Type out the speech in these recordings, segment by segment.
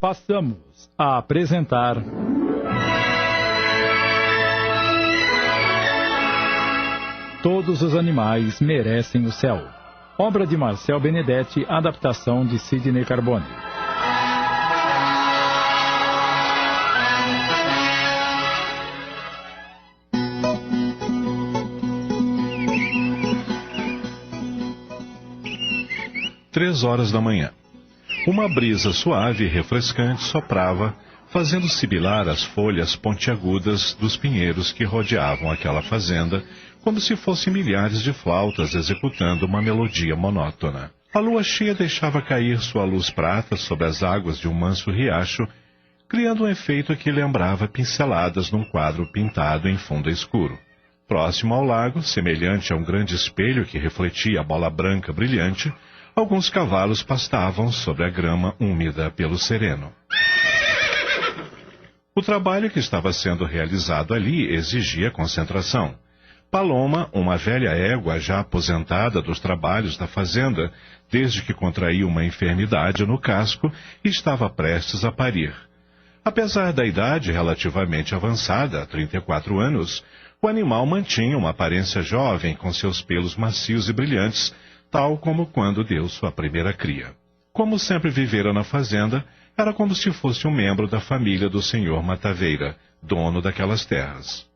Passamos a apresentar Todos os Animais Merecem o Céu. Obra de Marcel Benedetti, adaptação de Sidney Carbone. Três horas da manhã. Uma brisa suave e refrescante soprava, fazendo sibilar as folhas pontiagudas dos pinheiros que rodeavam aquela fazenda, como se fossem milhares de flautas executando uma melodia monótona. A lua cheia deixava cair sua luz prata sobre as águas de um manso riacho, criando um efeito que lembrava pinceladas num quadro pintado em fundo escuro. Próximo ao lago, semelhante a um grande espelho que refletia a bola branca brilhante, alguns cavalos pastavam sobre a grama úmida pelo sereno. O trabalho que estava sendo realizado ali exigia concentração. Paloma, uma velha égua já aposentada dos trabalhos da fazenda, desde que contraiu uma enfermidade no casco, estava prestes a parir. Apesar da idade relativamente avançada, 34 anos, o animal mantinha uma aparência jovem com seus pelos macios e brilhantes, tal como quando deu sua primeira cria. Como sempre vivera na fazenda, era como se fosse um membro da família do senhor Mataveira, dono daquelas terras.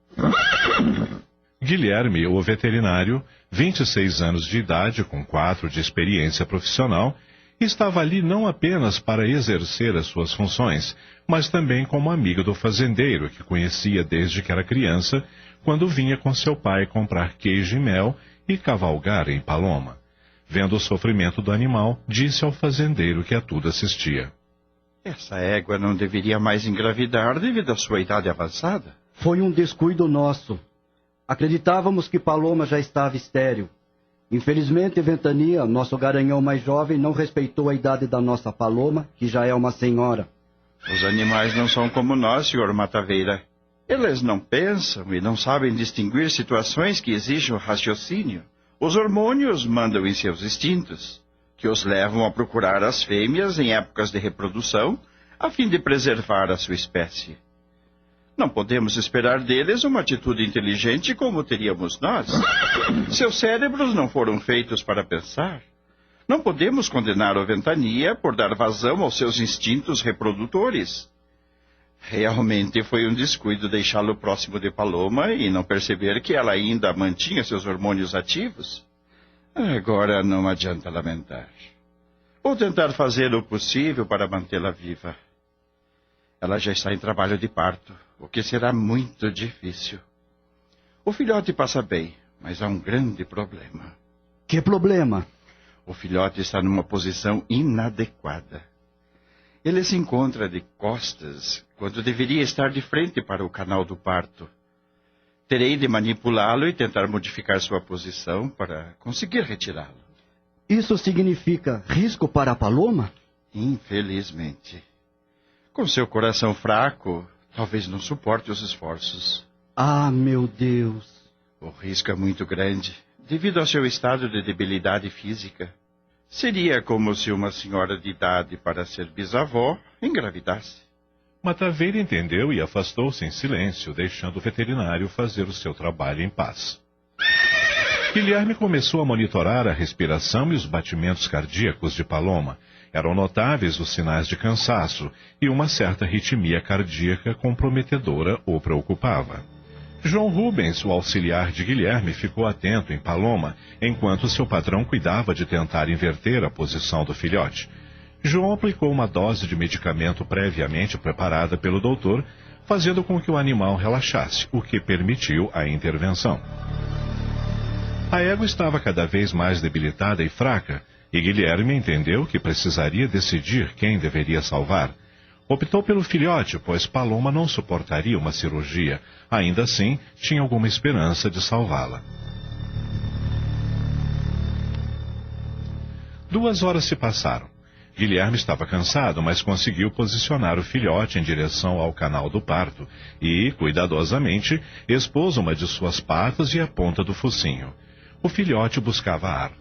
Guilherme, o veterinário, 26 anos de idade, com 4 de experiência profissional, estava ali não apenas para exercer as suas funções, mas também como amigo do fazendeiro, que conhecia desde que era criança, quando vinha com seu pai comprar queijo e mel e cavalgar em Paloma. Vendo o sofrimento do animal, disse ao fazendeiro que a tudo assistia. Essa égua não deveria mais engravidar devido à sua idade avançada. Foi um descuido nosso. Acreditávamos que Paloma já estava estéril. Infelizmente, Ventania, nosso garanhão mais jovem, não respeitou a idade da nossa Paloma, que já é uma senhora. Os animais não são como nós, senhor Mataveira. Eles não pensam e não sabem distinguir situações que exigem raciocínio. Os hormônios mandam em seus instintos, que os levam a procurar as fêmeas em épocas de reprodução, a fim de preservar a sua espécie. Não podemos esperar deles uma atitude inteligente como teríamos nós. Seus cérebros não foram feitos para pensar. Não podemos condenar o Ventania por dar vazão aos seus instintos reprodutores. Realmente foi um descuido deixá-lo próximo de Paloma e não perceber que ela ainda mantinha seus hormônios ativos. Agora não adianta lamentar. Vou tentar fazer o possível para mantê-la viva. Ela já está em trabalho de parto, o que será muito difícil. O filhote passa bem, mas há um grande problema. Que problema? O filhote está numa posição inadequada. Ele se encontra de costas, quando deveria estar de frente para o canal do parto. Terei de manipulá-lo e tentar modificar sua posição para conseguir retirá-lo. Isso significa risco para a Paloma? Infelizmente. Com seu coração fraco, talvez não suporte os esforços. Ah, meu Deus! O risco é muito grande, devido ao seu estado de debilidade física. Seria como se uma senhora de idade para ser bisavó engravidasse. Mataveira entendeu e afastou-se em silêncio, deixando o veterinário fazer o seu trabalho em paz. Guilherme começou a monitorar a respiração e os batimentos cardíacos de Paloma. Eram notáveis os sinais de cansaço e uma certa arritmia cardíaca comprometedora o preocupava. João Rubens, o auxiliar de Guilherme, ficou atento em Paloma, enquanto seu patrão cuidava de tentar inverter a posição do filhote. João aplicou uma dose de medicamento previamente preparada pelo doutor, fazendo com que o animal relaxasse, o que permitiu a intervenção. A égua estava cada vez mais debilitada e fraca, e Guilherme entendeu que precisaria decidir quem deveria salvar. Optou pelo filhote, pois Paloma não suportaria uma cirurgia. Ainda assim, tinha alguma esperança de salvá-la. 2 horas se passaram. Guilherme estava cansado, mas conseguiu posicionar o filhote em direção ao canal do parto e, cuidadosamente, expôs uma de suas patas e a ponta do focinho. O filhote buscava ar.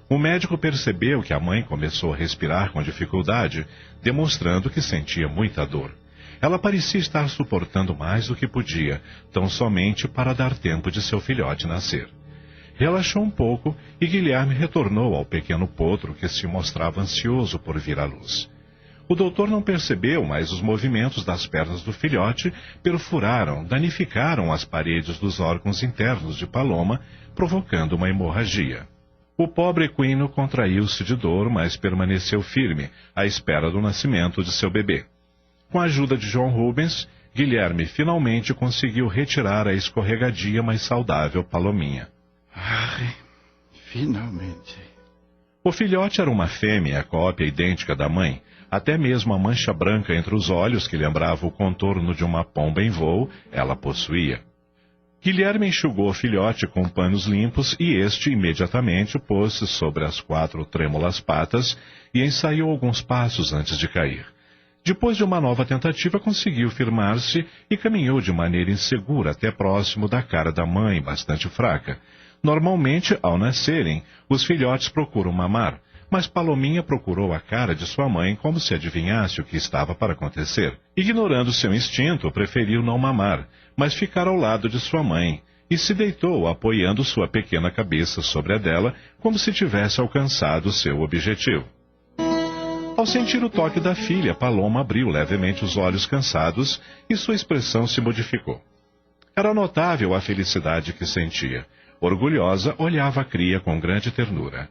O médico percebeu que a mãe começou a respirar com dificuldade, demonstrando que sentia muita dor. Ela parecia estar suportando mais do que podia, tão somente para dar tempo de seu filhote nascer. Relaxou um pouco e Guilherme retornou ao pequeno potro que se mostrava ansioso por vir à luz. O doutor não percebeu, mas os movimentos das pernas do filhote perfuraram, danificaram as paredes dos órgãos internos de Paloma, provocando uma hemorragia. O pobre equino contraiu-se de dor, mas permaneceu firme, à espera do nascimento de seu bebê. Com a ajuda de João Rubens, Guilherme finalmente conseguiu retirar a escorregadia, mas saudável Palominha. Ai, finalmente. O filhote era uma fêmea, cópia idêntica da mãe. Até mesmo a mancha branca entre os olhos, que lembrava o contorno de uma pomba em voo, ela possuía. Guilherme enxugou o filhote com panos limpos e este imediatamente pôs-se sobre as 4 trêmulas patas e ensaiou alguns passos antes de cair. Depois de uma nova tentativa, conseguiu firmar-se e caminhou de maneira insegura até próximo da cara da mãe, bastante fraca. Normalmente, ao nascerem, os filhotes procuram mamar, mas Palominha procurou a cara de sua mãe como se adivinhasse o que estava para acontecer. Ignorando seu instinto, preferiu não mamar, mas ficar ao lado de sua mãe, e se deitou apoiando sua pequena cabeça sobre a dela, como se tivesse alcançado seu objetivo. Ao sentir o toque da filha, Paloma abriu levemente os olhos cansados e sua expressão se modificou. Era notável a felicidade que sentia. Orgulhosa, olhava a cria com grande ternura.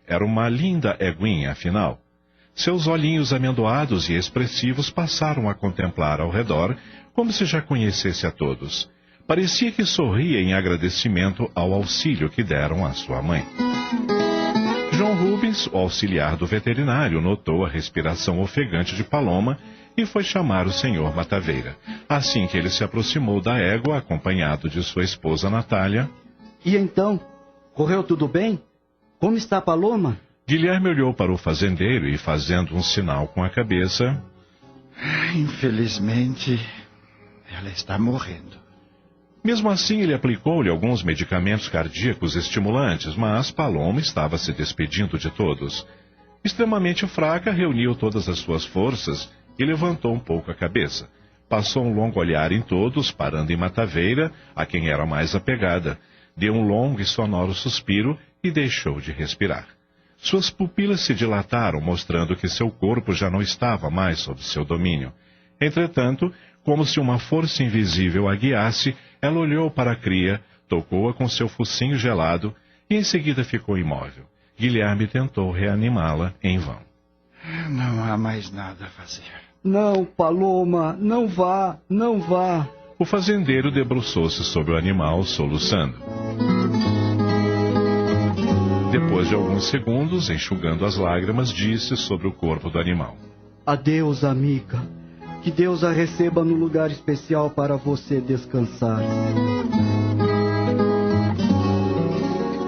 Era uma linda eguinha, afinal. Seus olhinhos amendoados e expressivos passaram a contemplar ao redor, como se já conhecesse a todos. Parecia que sorria em agradecimento ao auxílio que deram à sua mãe. João Rubens, o auxiliar do veterinário, notou a respiração ofegante de Paloma e foi chamar o senhor Mataveira. Assim que ele se aproximou da égua, acompanhado de sua esposa Natália... E então? Correu tudo bem? Como está Paloma? Guilherme olhou para o fazendeiro e, fazendo um sinal com a cabeça... Infelizmente, ela está morrendo. Mesmo assim, ele aplicou-lhe alguns medicamentos cardíacos estimulantes, mas Paloma estava se despedindo de todos. Extremamente fraca, reuniu todas as suas forças e levantou um pouco a cabeça. Passou um longo olhar em todos, parando em Mataveira, a quem era mais apegada. Deu um longo e sonoro suspiro e deixou de respirar. Suas pupilas se dilataram, mostrando que seu corpo já não estava mais sob seu domínio. Entretanto, como se uma força invisível a guiasse, ela olhou para a cria, tocou-a com seu focinho gelado e em seguida ficou imóvel. Guilherme tentou reanimá-la em vão. Não há mais nada a fazer. Não, Paloma, não vá, não vá. O fazendeiro debruçou-se sobre o animal, soluçando. Depois de alguns segundos, enxugando as lágrimas, disse sobre o corpo do animal. Adeus, amiga. Que Deus a receba no lugar especial para você descansar.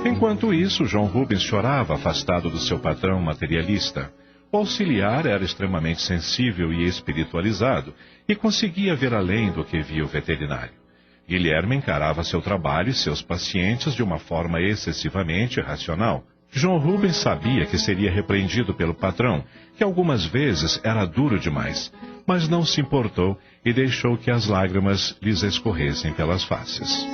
Enquanto isso, João Rubens chorava afastado do seu patrão materialista. O auxiliar era extremamente sensível e espiritualizado e conseguia ver além do que via o veterinário. Guilherme encarava seu trabalho e seus pacientes de uma forma excessivamente racional. João Rubens sabia que seria repreendido pelo patrão, que algumas vezes era duro demais, mas não se importou e deixou que as lágrimas lhes escorressem pelas faces.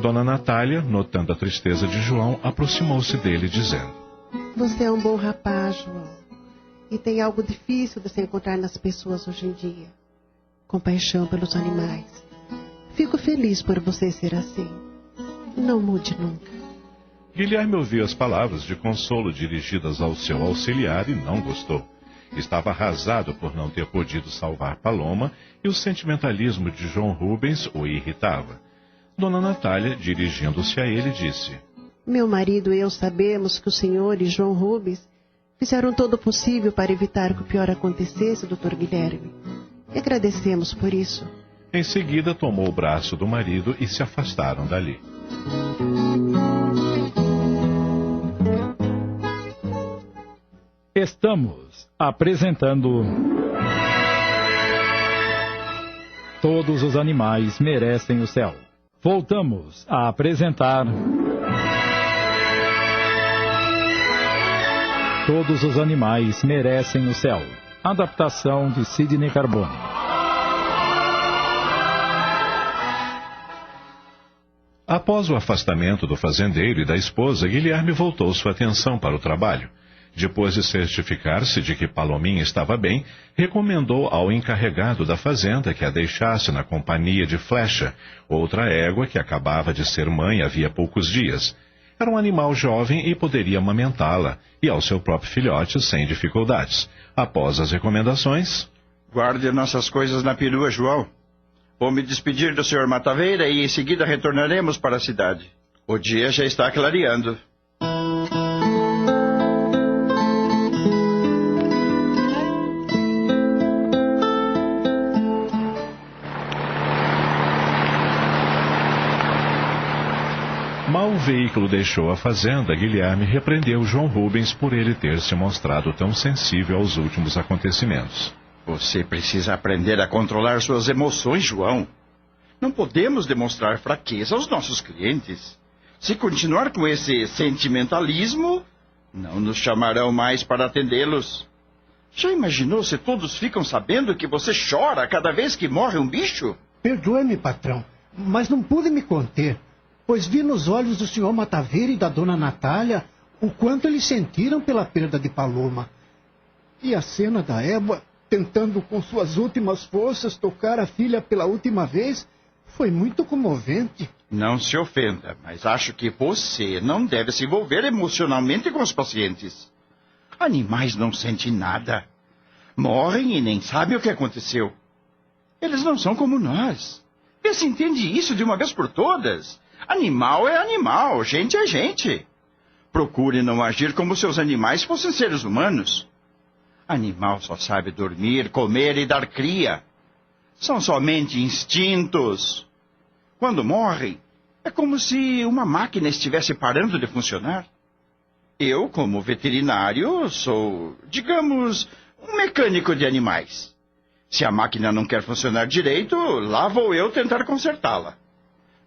Dona Natália, notando a tristeza de João, aproximou-se dele, dizendo: Você é um bom rapaz, João, e tem algo difícil de se encontrar nas pessoas hoje em dia. Compaixão pelos animais. Fico feliz por você ser assim. Não mude nunca. Guilherme ouviu as palavras de consolo dirigidas ao seu auxiliar e não gostou. Estava arrasado por não ter podido salvar Paloma e o sentimentalismo de João Rubens o irritava. Dona Natália, dirigindo-se a ele, disse: Meu marido e eu sabemos que o senhor e João Rubens fizeram todo o possível para evitar que o pior acontecesse, Dr. Guilherme. E agradecemos por isso. Em seguida, tomou o braço do marido e se afastaram dali. Estamos apresentando Todos os Animais Merecem o Céu. Voltamos a apresentar Todos os animais merecem o céu. Adaptação de Sidney Carbone. Após o afastamento do fazendeiro e da esposa, Guilherme voltou sua atenção para o trabalho. Depois de certificar-se de que Palominha estava bem, recomendou ao encarregado da fazenda que a deixasse na companhia de Flecha, outra égua que acabava de ser mãe havia poucos dias. Era um animal jovem e poderia amamentá-la, e ao seu próprio filhote sem dificuldades. Após as recomendações... Guarde nossas coisas na perua, João. Vou me despedir do Sr. Mataveira e em seguida retornaremos para a cidade. O dia já está clareando. Mal o veículo deixou a fazenda, Guilherme repreendeu João Rubens por ele ter se mostrado tão sensível aos últimos acontecimentos. Você precisa aprender a controlar suas emoções, João. Não podemos demonstrar fraqueza aos nossos clientes. Se continuar com esse sentimentalismo, não nos chamarão mais para atendê-los. Já imaginou se todos ficam sabendo que você chora cada vez que morre um bicho? Perdoe-me, patrão, mas não pude me conter, pois vi nos olhos do Sr. Mataveira e da dona Natália o quanto eles sentiram pela perda de Paloma. E a cena da égua, tentando com suas últimas forças tocar a filha pela última vez, foi muito comovente. Não se ofenda, mas acho que você não deve se envolver emocionalmente com os pacientes. Animais não sentem nada. Morrem e nem sabem o que aconteceu. Eles não são como nós. Vê se entende isso de uma vez por todas. Animal é animal, gente é gente. Procure não agir como se os animais fossem seres humanos. Animal só sabe dormir, comer e dar cria. São somente instintos. Quando morrem, é como se uma máquina estivesse parando de funcionar. Eu, como veterinário, sou, digamos, um mecânico de animais. Se a máquina não quer funcionar direito, lá vou eu tentar consertá-la.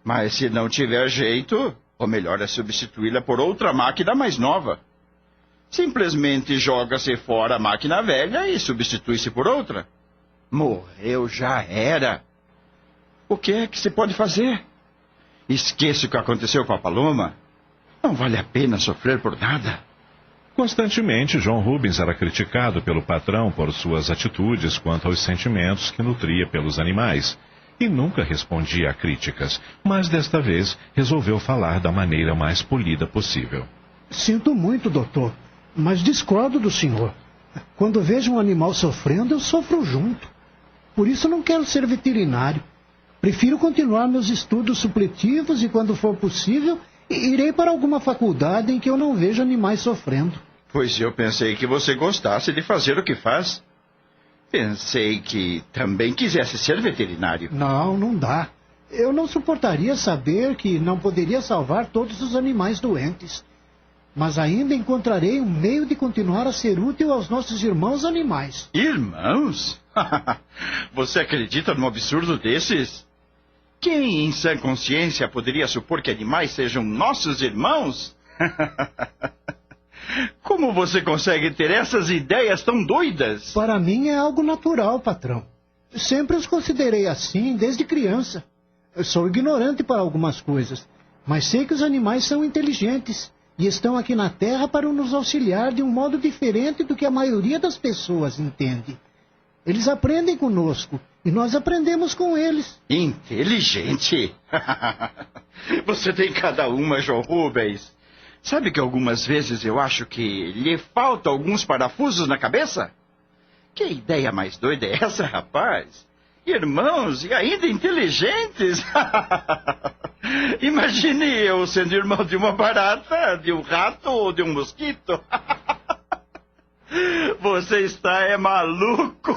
Mas se não tiver jeito, o melhor é substituí-la por outra máquina mais nova. Simplesmente joga-se fora a máquina velha e substitui-se por outra. Morreu, já era. O que é que se pode fazer? Esqueça o que aconteceu com a Paloma. Não vale a pena sofrer por nada. Constantemente, João Rubens era criticado pelo patrão por suas atitudes quanto aos sentimentos que nutria pelos animais. E nunca respondia a críticas, mas desta vez resolveu falar da maneira mais polida possível. Sinto muito, doutor, mas discordo do senhor. Quando vejo um animal sofrendo, eu sofro junto. Por isso não quero ser veterinário. Prefiro continuar meus estudos supletivos e, quando for possível, irei para alguma faculdade em que eu não veja animais sofrendo. Pois eu pensei que você gostasse de fazer o que faz. Pensei que também quisesse ser veterinário. Não, não dá. Eu não suportaria saber que não poderia salvar todos os animais doentes. Mas ainda encontrarei um meio de continuar a ser útil aos nossos irmãos animais. Irmãos? Você acredita num absurdo desses? Quem, em sã consciência, poderia supor que animais sejam nossos irmãos? Como você consegue ter essas ideias tão doidas? Para mim é algo natural, patrão. Sempre os considerei assim, desde criança. Eu sou ignorante para algumas coisas, mas sei que os animais são inteligentes e estão aqui na Terra para nos auxiliar de um modo diferente do que a maioria das pessoas entende. Eles aprendem conosco e nós aprendemos com eles. Inteligente? Você tem cada uma, João Rubens. Sabe que algumas vezes eu acho que lhe faltam alguns parafusos na cabeça? Que ideia mais doida é essa, rapaz? Irmãos e ainda inteligentes? Imagine eu sendo irmão de uma barata, de um rato ou de um mosquito. Você está maluco.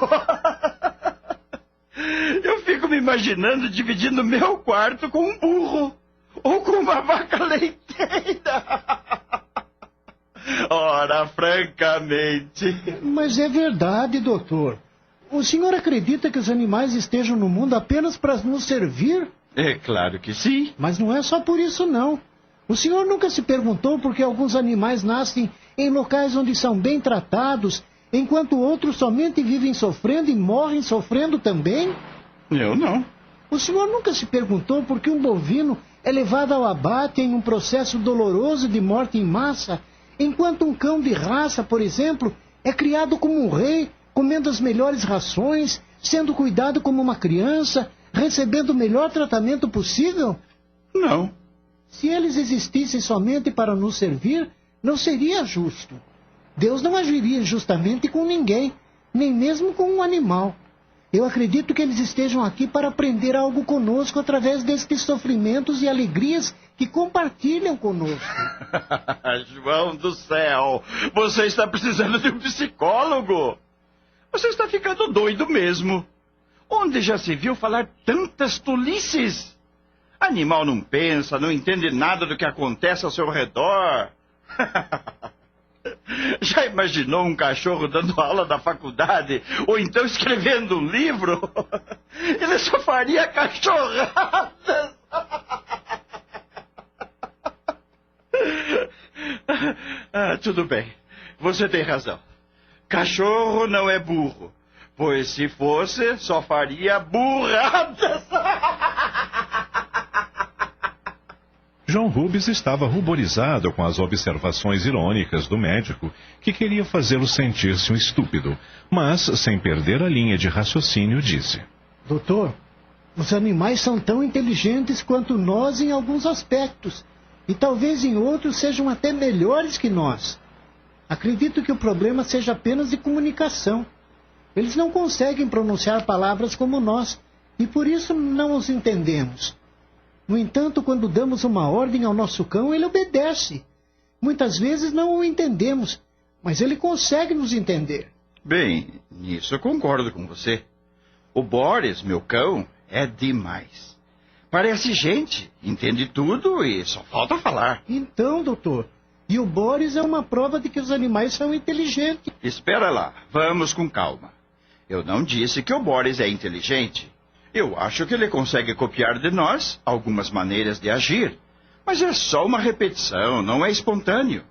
Eu fico me imaginando dividindo meu quarto com um burro. Ou com uma vaca leiteira. Ora, francamente. Mas é verdade, doutor. O senhor acredita que os animais estejam no mundo apenas para nos servir? É claro que sim. Mas não é só por isso, não. O senhor nunca se perguntou por que alguns animais nascem em locais onde são bem tratados, enquanto outros somente vivem sofrendo e morrem sofrendo também? Eu não. O senhor nunca se perguntou por que um bovino é levado ao abate em um processo doloroso de morte em massa, enquanto um cão de raça, por exemplo, é criado como um rei, comendo as melhores rações, sendo cuidado como uma criança, recebendo o melhor tratamento possível? Não. Se eles existissem somente para nos servir, não seria justo. Deus não agiria injustamente com ninguém, nem mesmo com um animal. Eu acredito que eles estejam aqui para aprender algo conosco através destes sofrimentos e alegrias que compartilham conosco. João do céu, você está precisando de um psicólogo. Você está ficando doido mesmo. Onde já se viu falar tantas tolices? Animal não pensa, não entende nada do que acontece ao seu redor. Já imaginou um cachorro dando aula na faculdade, ou então escrevendo um livro? Ele só faria cachorradas. Tudo bem, você tem razão. Cachorro não é burro, pois se fosse, só faria burradas. João Rubens estava ruborizado com as observações irônicas do médico, que queria fazê-lo sentir-se um estúpido, mas, sem perder a linha de raciocínio, disse: Doutor, os animais são tão inteligentes quanto nós em alguns aspectos, e talvez em outros sejam até melhores que nós. Acredito que o problema seja apenas de comunicação. Eles não conseguem pronunciar palavras como nós, e por isso não os entendemos. No entanto, quando damos uma ordem ao nosso cão, ele obedece. Muitas vezes não o entendemos, mas ele consegue nos entender. Bem, nisso eu concordo com você. O Boris, meu cão, é demais. Parece gente, entende tudo e só falta falar. Então, doutor, e o Boris é uma prova de que os animais são inteligentes. Espera lá, vamos com calma. Eu não disse que o Boris é inteligente. Eu acho que ele consegue copiar de nós algumas maneiras de agir, mas é só uma repetição, não é espontâneo.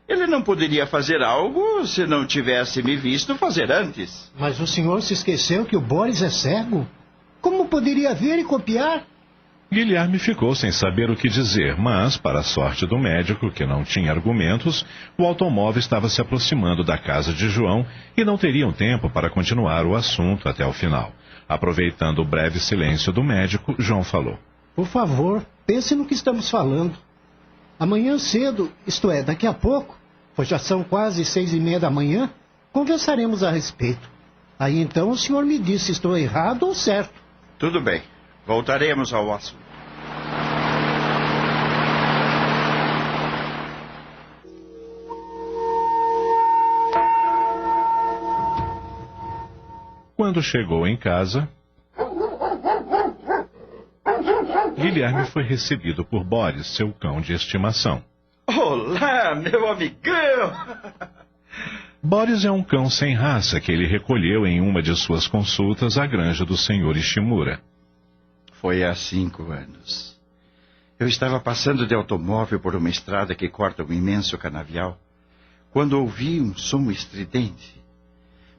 Ele não poderia fazer algo se não tivesse me visto fazer antes. Mas o senhor se esqueceu que o Boris é cego? Como poderia ver e copiar? Guilherme ficou sem saber o que dizer, mas, para a sorte do médico, que não tinha argumentos, o automóvel estava se aproximando da casa de João e não teriam tempo para continuar o assunto até o final. Aproveitando o breve silêncio do médico, João falou: Por favor, pense no que estamos falando. Amanhã cedo, isto é, daqui a pouco, pois já são quase 6:30 da manhã, conversaremos a respeito. Aí então o senhor me diz se estou errado ou certo. Tudo bem, voltaremos ao assunto. Quando chegou em casa, Guilherme foi recebido por Boris, seu cão de estimação. Olá, meu amigão! Boris é um cão sem raça que ele recolheu em uma de suas consultas à granja do Sr. Ishimura. Foi há 5 anos. Eu estava passando de automóvel por uma estrada que corta um imenso canavial, quando ouvi um som estridente.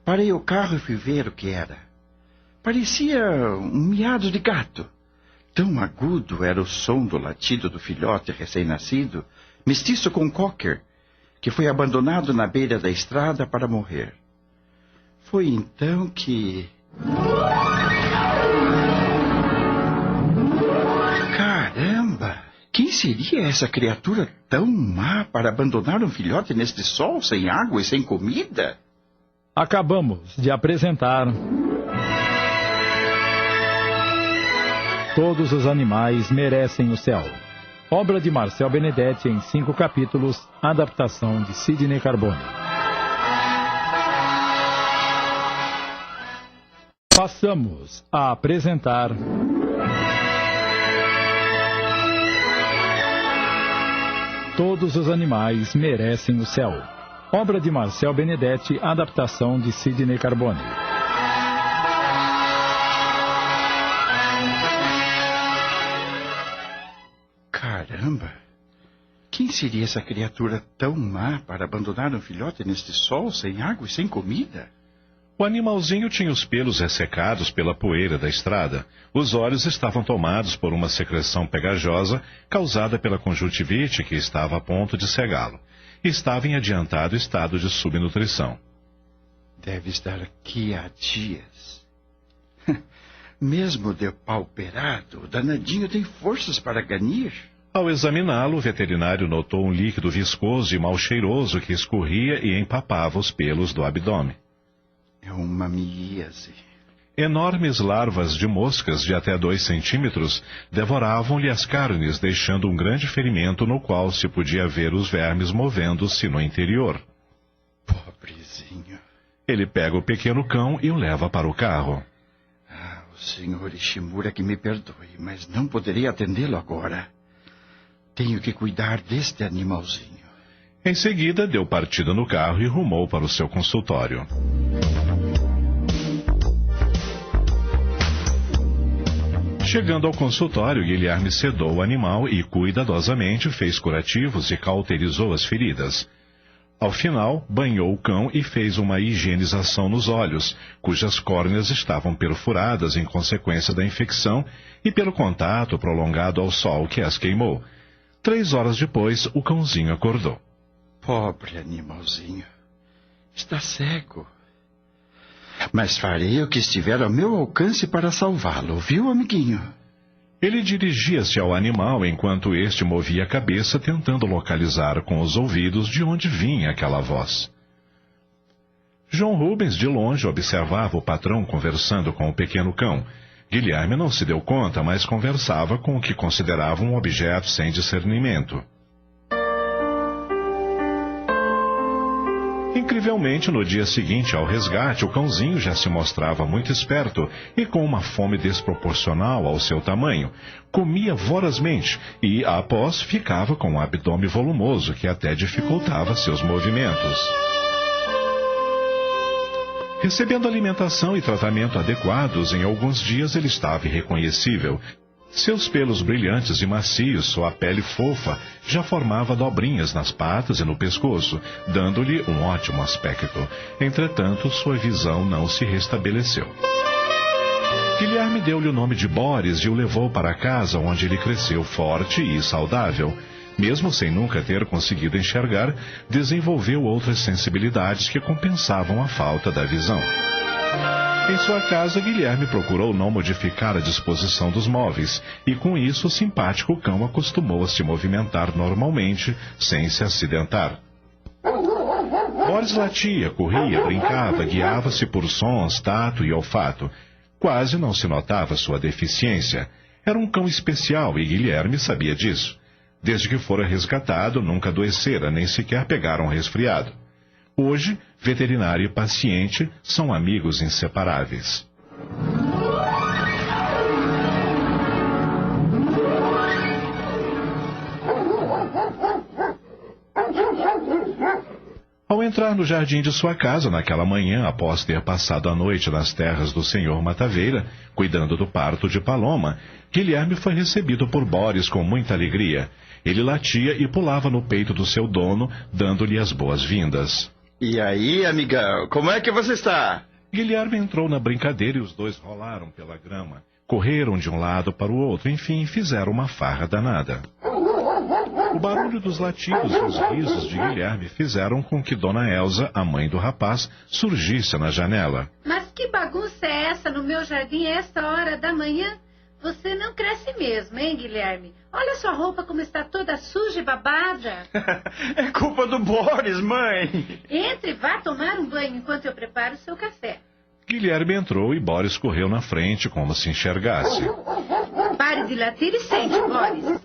Parei o carro e fui ver o que era. Parecia um miado de gato. Tão agudo era o som do latido do filhote recém-nascido, mestiço com cocker, que foi abandonado na beira da estrada para morrer. Foi então que... Caramba! Quem seria essa criatura tão má para abandonar um filhote neste sol, sem água e sem comida? Acabamos de apresentar Todos os Animais Merecem o Céu. Obra de Marcel Benedetti em 5 capítulos, adaptação de Sidney Carbone. Passamos a apresentar Todos os Animais Merecem o Céu. Obra de Marcel Benedetti, adaptação de Sidney Carbone. Caramba! Quem seria essa criatura tão má para abandonar um filhote neste sol, sem água e sem comida? O animalzinho tinha os pelos ressecados pela poeira da estrada. Os olhos estavam tomados por uma secreção pegajosa causada pela conjuntivite que estava a ponto de cegá-lo. Estava em adiantado estado de subnutrição. Deve estar aqui há dias. Mesmo depauperado, o danadinho tem forças para ganir. Ao examiná-lo, o veterinário notou um líquido viscoso e mal cheiroso que escorria e empapava os pelos do abdômen. É uma miíase. Enormes larvas de moscas de até 2 centímetros devoravam-lhe as carnes, deixando um grande ferimento no qual se podia ver os vermes movendo-se no interior. Pobrezinho. Ele pega o pequeno cão e o leva para o carro. O senhor Ishimura que me perdoe, mas não poderei atendê-lo agora. Tenho que cuidar deste animalzinho. Em seguida, deu partida no carro e rumou para o seu consultório. Chegando ao consultório, Guilherme sedou o animal e cuidadosamente fez curativos e cauterizou as feridas. Ao final, banhou o cão e fez uma higienização nos olhos, cujas córneas estavam perfuradas em consequência da infecção e pelo contato prolongado ao sol que as queimou. 3 horas depois, o cãozinho acordou. Pobre animalzinho. Está cego. Mas farei o que estiver ao meu alcance para salvá-lo, viu, amiguinho? Ele dirigia-se ao animal enquanto este movia a cabeça tentando localizar com os ouvidos de onde vinha aquela voz. João Rubens, de longe, observava o patrão conversando com o pequeno cão. Guilherme não se deu conta, mas conversava com o que considerava um objeto sem discernimento. Incrivelmente, no dia seguinte ao resgate, o cãozinho já se mostrava muito esperto e com uma fome desproporcional ao seu tamanho. Comia vorazmente e, após, ficava com um abdômen volumoso que até dificultava seus movimentos. Recebendo alimentação e tratamento adequados, em alguns dias ele estava irreconhecível. Seus pelos brilhantes e macios, sua pele fofa, já formava dobrinhas nas patas e no pescoço, dando-lhe um ótimo aspecto. Entretanto, sua visão não se restabeleceu. Guilherme deu-lhe o nome de Boris e o levou para casa, onde ele cresceu forte e saudável. Mesmo sem nunca ter conseguido enxergar, desenvolveu outras sensibilidades que compensavam a falta da visão. Em sua casa, Guilherme procurou não modificar a disposição dos móveis, e com isso o simpático cão acostumou a se movimentar normalmente, sem se acidentar. Boris latia, corria, brincava, guiava-se por sons, tato e olfato. Quase não se notava sua deficiência. Era um cão especial e Guilherme sabia disso. Desde que fora resgatado, nunca adoecera, nem sequer pegara um resfriado. Hoje, veterinário e paciente são amigos inseparáveis. Ao entrar no jardim de sua casa naquela manhã, após ter passado a noite nas terras do senhor Mataveira, cuidando do parto de Paloma, Guilherme foi recebido por Boris com muita alegria. Ele latia e pulava no peito do seu dono, dando-lhe as boas-vindas. E aí, amigão, como é que você está? Guilherme entrou na brincadeira e os dois rolaram pela grama. Correram de um lado para o outro, enfim, fizeram uma farra danada. O barulho dos latidos e os risos de Guilherme fizeram com que Dona Elza, a mãe do rapaz, surgisse na janela. Mas que bagunça é essa no meu jardim a esta hora da manhã? Você não cresce mesmo, hein, Guilherme? Olha sua roupa como está toda suja e babada. É culpa do Boris, mãe. Entre e vá tomar um banho enquanto eu preparo o seu café. Guilherme entrou e Boris correu na frente como se enxergasse. Pare de latir e sente, Boris.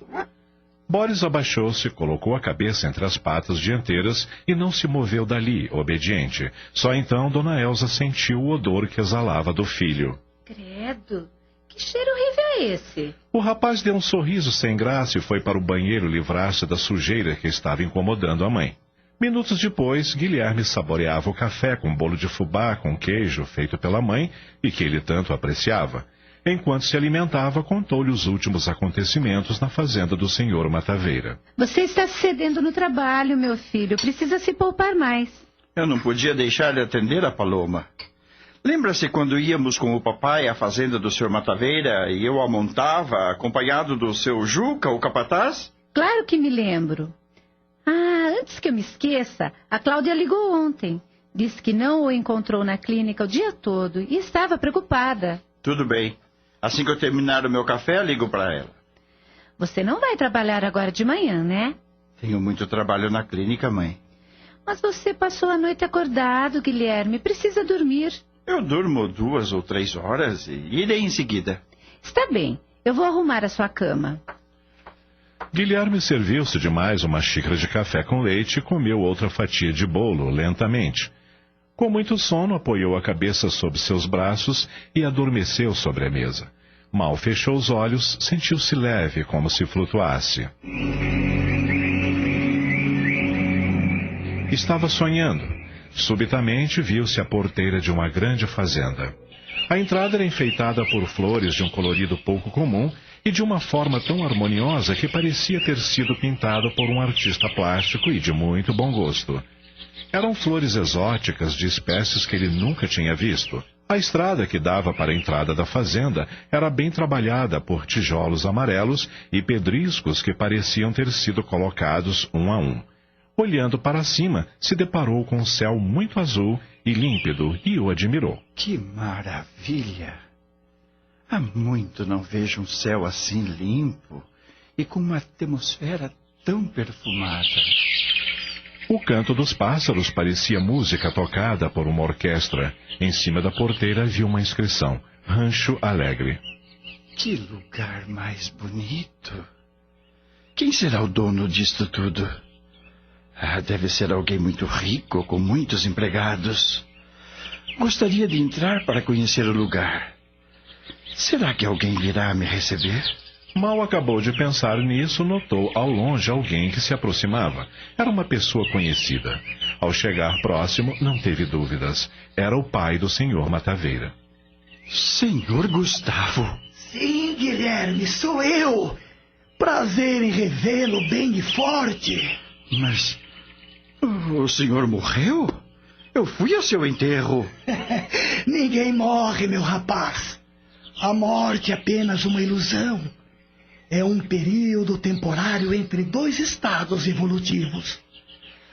Boris abaixou-se, colocou a cabeça entre as patas dianteiras e não se moveu dali, obediente. Só então Dona Elza sentiu o odor que exalava do filho. Credo, que cheiro horrível é esse? O rapaz deu um sorriso sem graça e foi para o banheiro livrar-se da sujeira que estava incomodando a mãe. Minutos depois, Guilherme saboreava o café com bolo de fubá com queijo feito pela mãe e que ele tanto apreciava. Enquanto se alimentava, contou-lhe os últimos acontecimentos na fazenda do senhor Mataveira. Você está se cedendo no trabalho, meu filho. Precisa se poupar mais. Eu não podia deixar de atender a Paloma. Lembra-se quando íamos com o papai à fazenda do senhor Mataveira e eu a montava, acompanhado do seu Juca, o capataz? Claro que me lembro. Antes que eu me esqueça, a Cláudia ligou ontem. Disse que não o encontrou na clínica o dia todo e estava preocupada. Tudo bem. Assim que eu terminar o meu café, ligo para ela. Você não vai trabalhar agora de manhã, né? Tenho muito trabalho na clínica, mãe. Mas você passou a noite acordado, Guilherme. Precisa dormir. Eu durmo 2 ou 3 horas e irei em seguida. Está bem. Eu vou arrumar a sua cama. Guilherme serviu-se de mais uma xícara de café com leite e comeu outra fatia de bolo lentamente. Com muito sono, apoiou a cabeça sob seus braços e adormeceu sobre a mesa. Mal fechou os olhos, sentiu-se leve, como se flutuasse. Estava sonhando. Subitamente viu-se a porteira de uma grande fazenda. A entrada era enfeitada por flores de um colorido pouco comum e de uma forma tão harmoniosa que parecia ter sido pintado por um artista plástico e de muito bom gosto. Eram flores exóticas de espécies que ele nunca tinha visto. A estrada que dava para a entrada da fazenda era bem trabalhada por tijolos amarelos e pedriscos que pareciam ter sido colocados um a um. Olhando para cima, se deparou com um céu muito azul e límpido e o admirou. Que maravilha! Há muito não vejo um céu assim limpo e com uma atmosfera tão perfumada. O canto dos pássaros parecia música tocada por uma orquestra. Em cima da porteira havia uma inscrição: Rancho Alegre. Que lugar mais bonito! Quem será o dono disto tudo? Deve ser alguém muito rico, com muitos empregados. Gostaria de entrar para conhecer o lugar. Será que alguém virá me receber? Mal acabou de pensar nisso, notou ao longe alguém que se aproximava. Era uma pessoa conhecida. Ao chegar próximo, não teve dúvidas. Era o pai do senhor Mataveira. Senhor Gustavo. Sim, Guilherme, sou eu. Prazer em revê-lo bem e forte. Mas o senhor morreu? Eu fui ao seu enterro. Ninguém morre, meu rapaz. A morte é apenas uma ilusão. É um período temporário entre 2 estados evolutivos.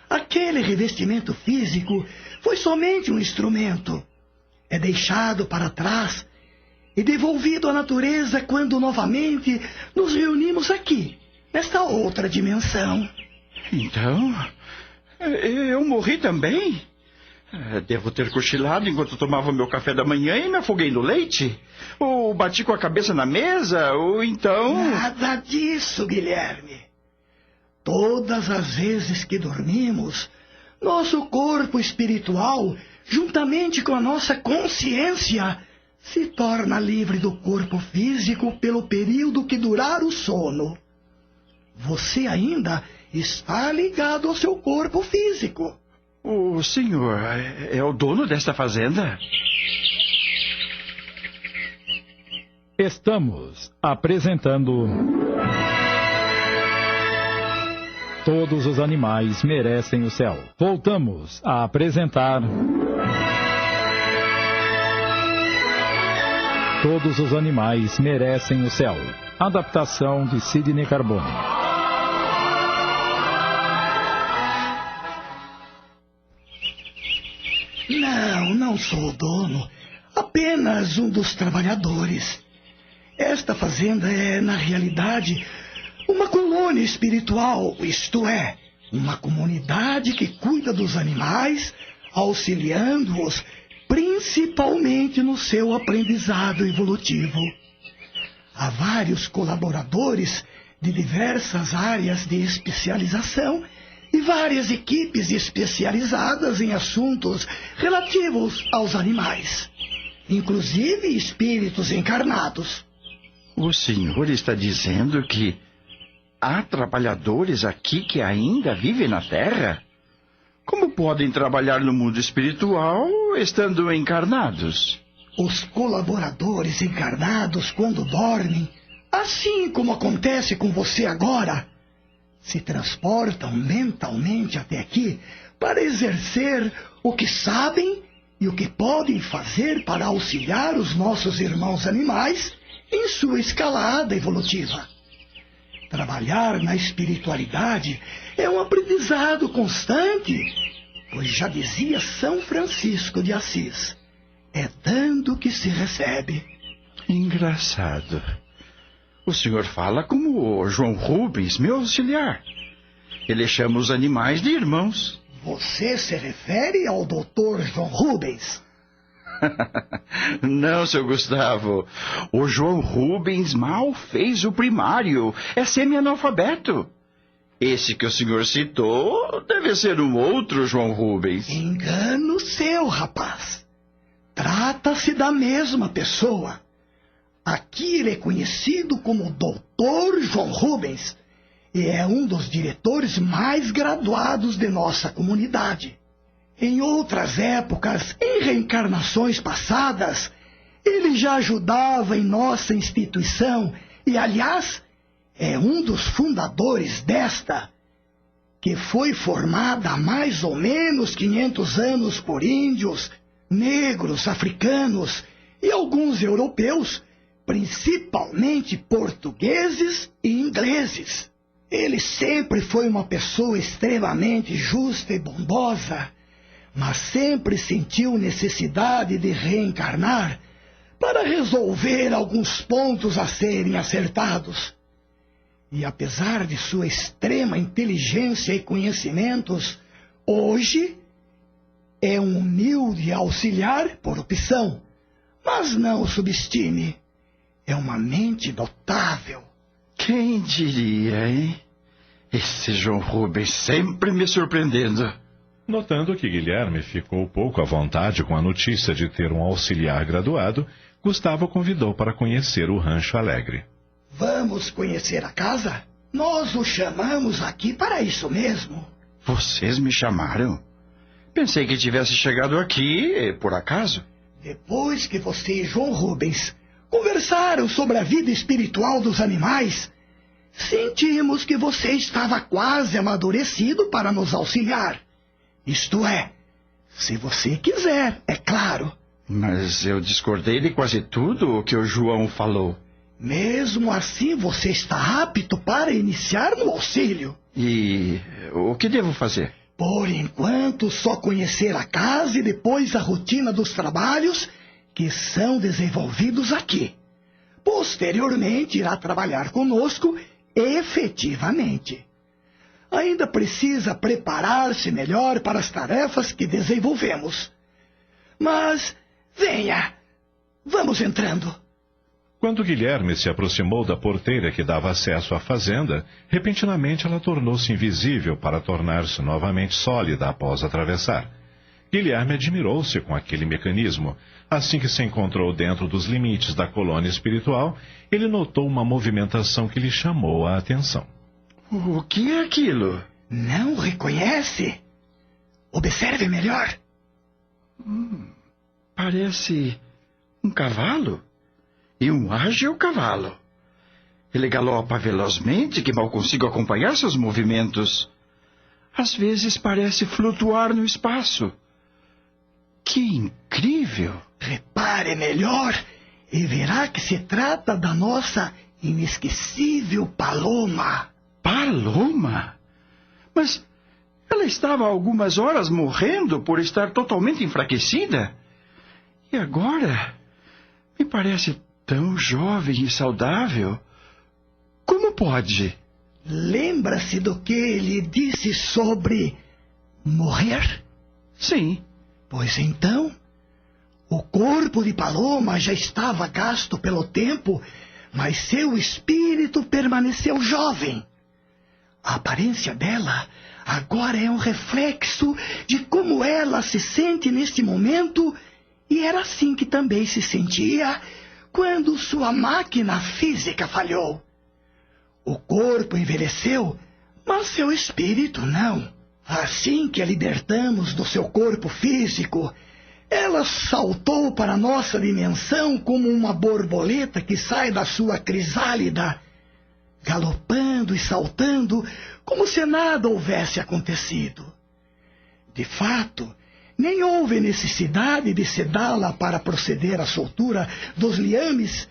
Aquele revestimento físico foi somente um instrumento. É deixado para trás e devolvido à natureza quando novamente nos reunimos aqui, nesta outra dimensão. Então, eu morri também? Devo ter cochilado enquanto tomava meu café da manhã e me afoguei no leite? Ou bati com a cabeça na mesa? Ou então... Nada disso, Guilherme. Todas as vezes que dormimos, nosso corpo espiritual, juntamente com a nossa consciência, se torna livre do corpo físico pelo período que durar o sono. Você ainda está ligado ao seu corpo físico. O senhor é o dono desta fazenda? Estamos apresentando... Todos os animais merecem o céu. Voltamos a apresentar... Todos os animais merecem o céu. Adaptação de Sidney Carbone. Não sou o dono, apenas um dos trabalhadores. Esta fazenda é, na realidade, uma colônia espiritual, isto é, uma comunidade que cuida dos animais, auxiliando-os principalmente no seu aprendizado evolutivo. Há vários colaboradores de diversas áreas de especialização e várias equipes especializadas em assuntos relativos aos animais, inclusive espíritos encarnados. O senhor está dizendo que há trabalhadores aqui que ainda vivem na Terra? Como podem trabalhar no mundo espiritual estando encarnados? Os colaboradores encarnados, quando dormem, assim como acontece com você agora, se transportam mentalmente até aqui para exercer o que sabem e o que podem fazer para auxiliar os nossos irmãos animais em sua escalada evolutiva. Trabalhar na espiritualidade é um aprendizado constante, pois já dizia São Francisco de Assis, é dando que se recebe. Engraçado. O senhor fala como o João Rubens, meu auxiliar. Ele chama os animais de irmãos. Você se refere ao Dr. João Rubens? Não, seu Gustavo. O João Rubens mal fez o primário. É semi-analfabeto. Esse que o senhor citou deve ser um outro João Rubens. Engano seu, rapaz. Trata-se da mesma pessoa. Aqui ele é conhecido como Dr. João Rubens e é um dos diretores mais graduados de nossa comunidade. Em outras épocas, em reencarnações passadas, ele já ajudava em nossa instituição e, aliás, é um dos fundadores desta, que foi formada há mais ou menos 500 anos por índios, negros, africanos e alguns europeus, principalmente portugueses e ingleses. Ele sempre foi uma pessoa extremamente justa e bondosa, mas sempre sentiu necessidade de reencarnar para resolver alguns pontos a serem acertados. E apesar de sua extrema inteligência e conhecimentos, hoje é um humilde auxiliar por opção, mas não o subestime. É uma mente notável. Quem diria, hein? Esse João Rubens sempre me surpreendendo. Notando que Guilherme ficou pouco à vontade com a notícia de ter um auxiliar graduado, Gustavo convidou para conhecer o Rancho Alegre. Vamos conhecer a casa? Nós o chamamos aqui para isso mesmo. Vocês me chamaram? Pensei que tivesse chegado aqui por acaso. Depois que você e João Rubens conversaram sobre a vida espiritual dos animais, sentimos que você estava quase amadurecido para nos auxiliar. Isto é, se você quiser, é claro. Mas eu discordei de quase tudo o que o João falou. Mesmo assim, você está apto para iniciar no auxílio. E o que devo fazer? Por enquanto, só conhecer a casa e depois a rotina dos trabalhos que são desenvolvidos aqui. Posteriormente, irá trabalhar conosco efetivamente. Ainda precisa preparar-se melhor para as tarefas que desenvolvemos. Mas, venha, vamos entrando. Quando Guilherme se aproximou da porteira que dava acesso à fazenda, repentinamente ela tornou-se invisível para tornar-se novamente sólida após atravessar. Guilherme admirou-se com aquele mecanismo. Assim que se encontrou dentro dos limites da colônia espiritual, ele notou uma movimentação que lhe chamou a atenção. O que é aquilo? Não reconhece? Observe melhor. Parece um cavalo. E um ágil cavalo. Ele galopa velozmente que mal consigo acompanhar seus movimentos. Às vezes parece flutuar no espaço. Que incrível! Repare melhor e verá que se trata da nossa inesquecível Paloma. Paloma? Mas ela estava há algumas horas morrendo por estar totalmente enfraquecida. E agora me parece tão jovem e saudável. Como pode? Lembra-se do que ele disse sobre morrer? Sim. Pois então, o corpo de Paloma já estava gasto pelo tempo, mas seu espírito permaneceu jovem. A aparência dela agora é um reflexo de como ela se sente neste momento, e era assim que também se sentia quando sua máquina física falhou. O corpo envelheceu, mas seu espírito não. Assim que a libertamos do seu corpo físico, Ela saltou para nossa dimensão como uma borboleta que sai da sua crisálida, galopando e saltando como se nada houvesse acontecido. De fato, nem houve necessidade de sedá-la para proceder à soltura dos liames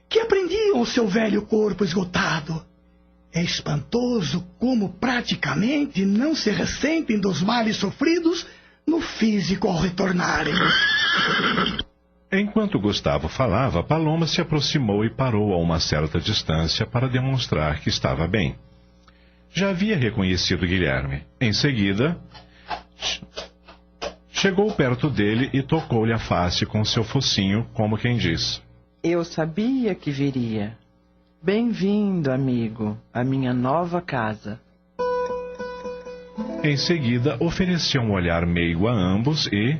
que prendiam o seu velho corpo esgotado. É espantoso como praticamente não se ressentem dos males sofridos no físico ao retornarem. Enquanto Gustavo falava, Paloma se aproximou e parou a uma certa distância para demonstrar que estava bem. Já havia reconhecido Guilherme. Em seguida, chegou perto dele e tocou-lhe a face com seu focinho, como quem diz: Eu sabia que viria. Bem-vindo, amigo, à minha nova casa. Em seguida, ofereceu um olhar meigo a ambos e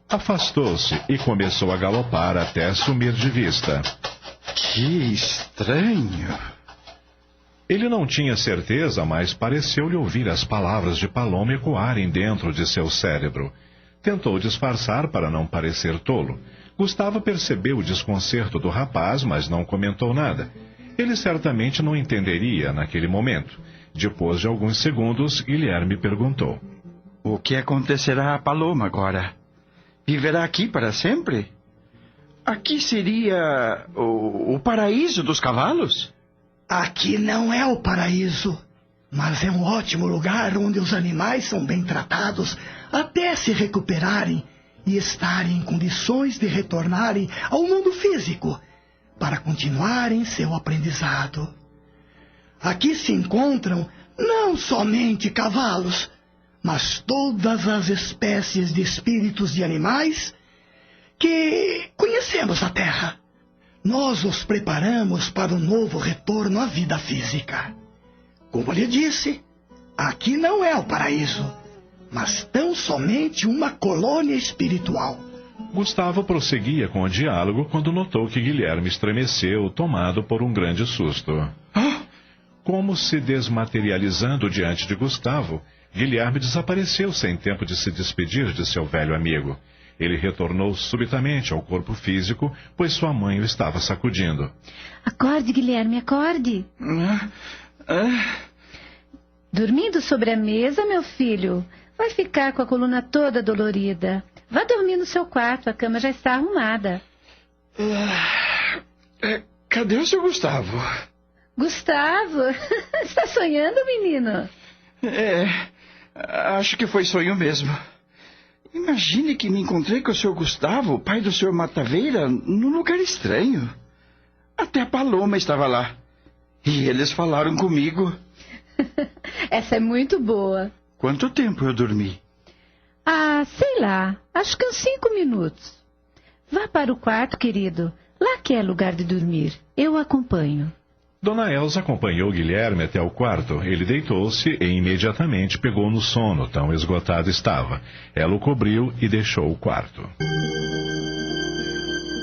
afastou-se e começou a galopar até sumir de vista. Que estranho! Ele não tinha certeza, mas pareceu-lhe ouvir as palavras de Paloma ecoarem dentro de seu cérebro. Tentou disfarçar para não parecer tolo. Gustavo percebeu o desconcerto do rapaz, mas não comentou nada. Ele certamente não entenderia naquele momento. Depois de alguns segundos, Guilherme perguntou: O que acontecerá a Paloma agora? Viverá aqui para sempre? Aqui seria o paraíso dos cavalos? Aqui não é o paraíso, mas é um ótimo lugar onde os animais são bem tratados até se recuperarem e estarem em condições de retornarem ao mundo físico para continuarem seu aprendizado. Aqui se encontram não somente cavalos, mas todas as espécies de espíritos de animais que conhecemos na Terra. Nós os preparamos para o novo retorno à vida física. Como lhe disse, aqui não é o paraíso, mas tão somente uma colônia espiritual. Gustavo prosseguia com o diálogo quando notou que Guilherme estremeceu, tomado por um grande susto. Como se desmaterializando diante de Gustavo, Guilherme desapareceu sem tempo de se despedir de seu velho amigo. Ele retornou subitamente ao corpo físico, pois sua mãe o estava sacudindo. Acorde, Guilherme, acorde. Dormindo sobre a mesa, meu filho. Vai ficar com a coluna toda dolorida. Vá dormir no seu quarto, a cama já está arrumada. Cadê o seu Gustavo? Gustavo? Está sonhando, menino? Acho que foi sonho mesmo. Imagine que me encontrei com o Sr. Gustavo, pai do Sr. Mataveira, num lugar estranho. Até a Paloma estava lá. E eles falaram comigo. Essa é muito boa. Quanto tempo eu dormi? Sei lá. Acho que uns 5 minutos. Vá para o quarto, querido. Lá que é lugar de dormir. Eu o acompanho. Dona Elza acompanhou Guilherme até o quarto. Ele deitou-se e imediatamente pegou no sono, tão esgotado estava. Ela o cobriu e deixou o quarto.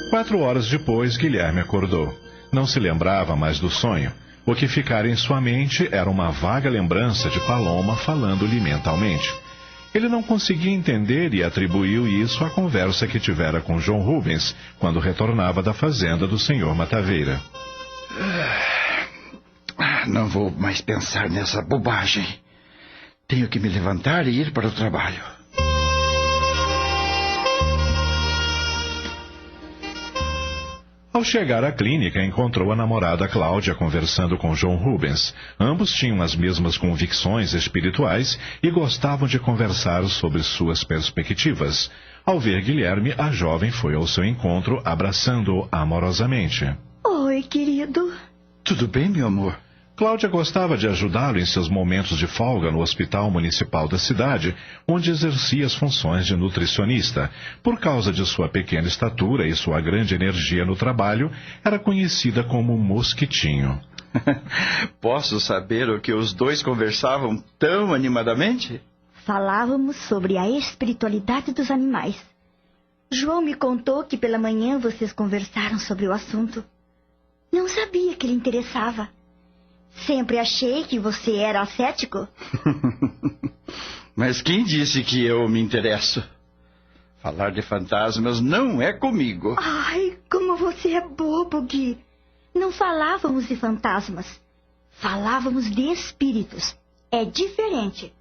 4 horas depois, Guilherme acordou. Não se lembrava mais do sonho. O que ficara em sua mente era uma vaga lembrança de Paloma falando-lhe mentalmente. Ele não conseguia entender e atribuiu isso à conversa que tivera com João Rubens, quando retornava da fazenda do Sr. Mataveira. Não vou mais pensar nessa bobagem. Tenho que me levantar e ir para o trabalho. Ao chegar à clínica, encontrou a namorada Cláudia conversando com João Rubens. Ambos tinham as mesmas convicções espirituais e gostavam de conversar sobre suas perspectivas. Ao ver Guilherme, a jovem foi ao seu encontro, abraçando-o amorosamente. Oi, querido. Tudo bem, meu amor? Cláudia gostava de ajudá-lo em seus momentos de folga no hospital municipal da cidade, onde exercia as funções de nutricionista. Por causa de sua pequena estatura e sua grande energia no trabalho, era conhecida como Mosquitinho. Posso saber o que os dois conversavam tão animadamente? Falávamos sobre a espiritualidade dos animais. João me contou que pela manhã vocês conversaram sobre o assunto. Não sabia que lhe interessava. Sempre achei que você era cético. Mas quem disse que eu me interesso? Falar de fantasmas não é comigo. Ai, como você é bobo, Gui. Não falávamos de fantasmas. Falávamos de espíritos. É diferente.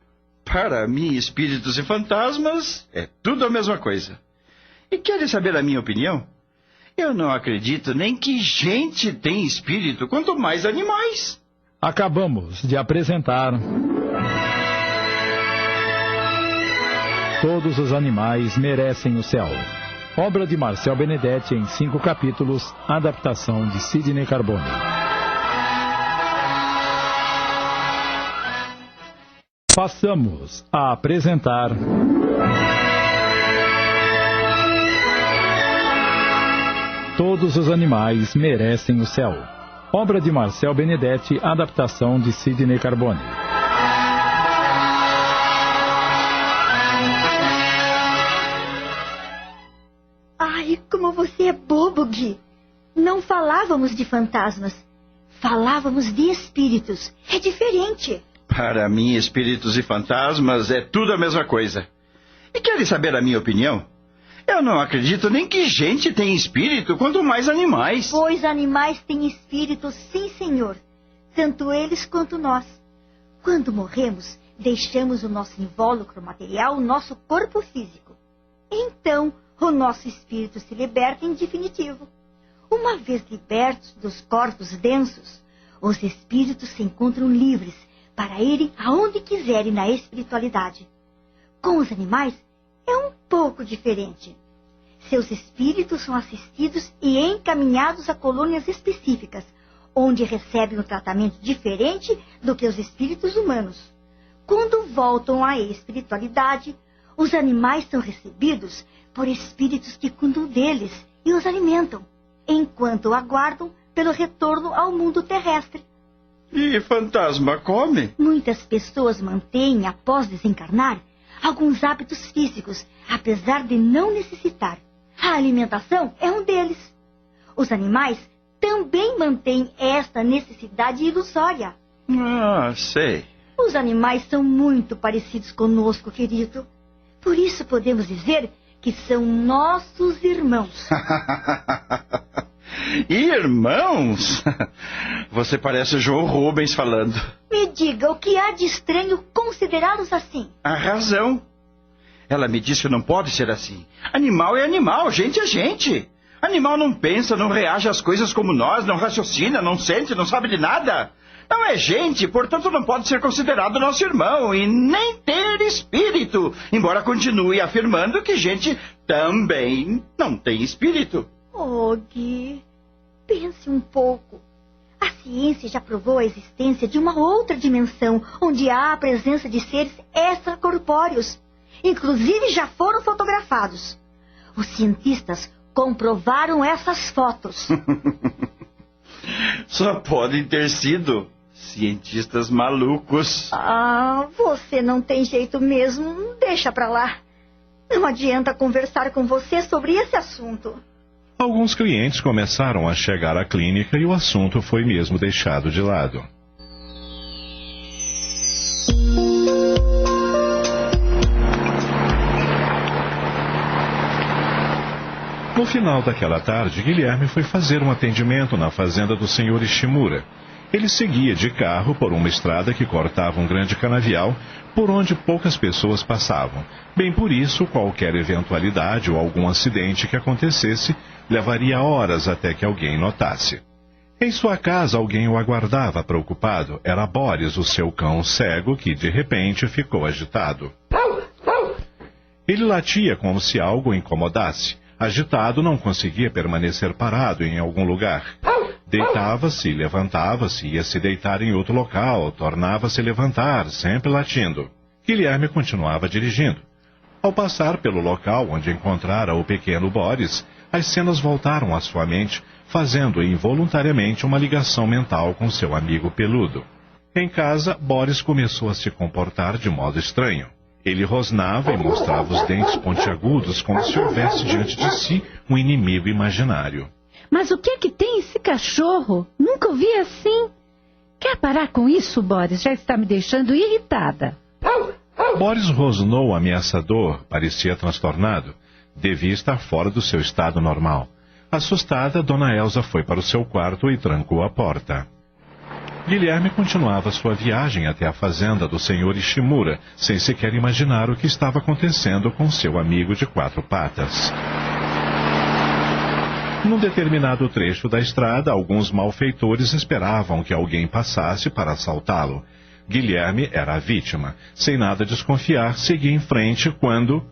Para mim, espíritos e fantasmas é tudo a mesma coisa. E querem saber a minha opinião? Eu não acredito nem que gente tem espírito, quanto mais animais. Acabamos de apresentar Todos os Animais Merecem o Céu. Obra de Marcel Benedetti em 5 capítulos, adaptação de Sidney Carbone. Passamos a apresentar Todos os Animais Merecem o Céu. Obra de Marcel Benedetti, adaptação de Sidney Carbone. Ai, como você é bobo, Gui. Não falávamos de fantasmas. Falávamos de espíritos. É diferente. Para mim, espíritos e fantasmas é tudo a mesma coisa. E querem saber a minha opinião? Eu não acredito nem que gente tem espírito, quanto mais animais. Pois animais têm espírito, sim, senhor. Tanto eles quanto nós. Quando morremos, deixamos o nosso invólucro material, o nosso corpo físico. Então, o nosso espírito se liberta em definitivo. Uma vez libertos dos corpos densos, os espíritos se encontram livres para irem aonde quiserem na espiritualidade. Com os animais, é um pouco diferente. Seus espíritos são assistidos e encaminhados a colônias específicas, onde recebem um tratamento diferente do que os espíritos humanos. Quando voltam à espiritualidade, os animais são recebidos por espíritos que cuidam deles e os alimentam, enquanto aguardam pelo retorno ao mundo terrestre. E fantasma come? Muitas pessoas mantêm, após desencarnar, alguns hábitos físicos, apesar de não necessitar. A alimentação é um deles. Os animais também mantêm esta necessidade ilusória. Ah, sei. Os animais são muito parecidos conosco, querido. Por isso podemos dizer que são nossos irmãos. Irmãos? Você parece o João Rubens falando. Me diga, o que há de estranho considerá-los assim? A razão. Ela me disse que não pode ser assim. Animal é animal, gente é gente. Animal não pensa, não reage às coisas como nós, não raciocina, não sente, não sabe de nada. Não é gente, portanto não pode ser considerado nosso irmão e nem ter espírito, embora continue afirmando que gente também não tem espírito. Oh, Gui, pense um pouco. A ciência já provou a existência de uma outra dimensão, onde há a presença de seres extracorpóreos. Inclusive já foram fotografados. Os cientistas comprovaram essas fotos. Só podem ter sido cientistas malucos. Ah, você não tem jeito mesmo. Deixa pra lá. Não adianta conversar com você sobre esse assunto. Alguns clientes começaram a chegar à clínica e o assunto foi mesmo deixado de lado. No final daquela tarde, Guilherme foi fazer um atendimento na fazenda do Sr. Ishimura. Ele seguia de carro por uma estrada que cortava um grande canavial, por onde poucas pessoas passavam. Bem por isso, qualquer eventualidade ou algum acidente que acontecesse, levaria horas até que alguém notasse. Em sua casa, alguém o aguardava preocupado. Era Boris, o seu cão cego, que de repente ficou agitado. Ele latia como se algo o incomodasse. Agitado, não conseguia permanecer parado em algum lugar. Deitava-se, levantava-se, ia se deitar em outro local, tornava-se a levantar, sempre latindo. Guilherme continuava dirigindo. Ao passar pelo local onde encontrara o pequeno Boris, as cenas voltaram à sua mente, fazendo involuntariamente uma ligação mental com seu amigo peludo. Em casa, Boris começou a se comportar de modo estranho. Ele rosnava e mostrava os dentes pontiagudos como se houvesse diante de si um inimigo imaginário. Mas o que é que tem esse cachorro? Nunca o vi assim. Quer parar com isso, Boris? Já está me deixando irritada. Boris rosnou ameaçador, parecia transtornado. Devia estar fora do seu estado normal. Assustada, Dona Elsa foi para o seu quarto e trancou a porta. Guilherme continuava sua viagem até a fazenda do Sr. Ishimura, sem sequer imaginar o que estava acontecendo com seu amigo de 4 patas. Num determinado trecho da estrada, alguns malfeitores esperavam que alguém passasse para assaltá-lo. Guilherme era a vítima. Sem nada desconfiar, seguia em frente quando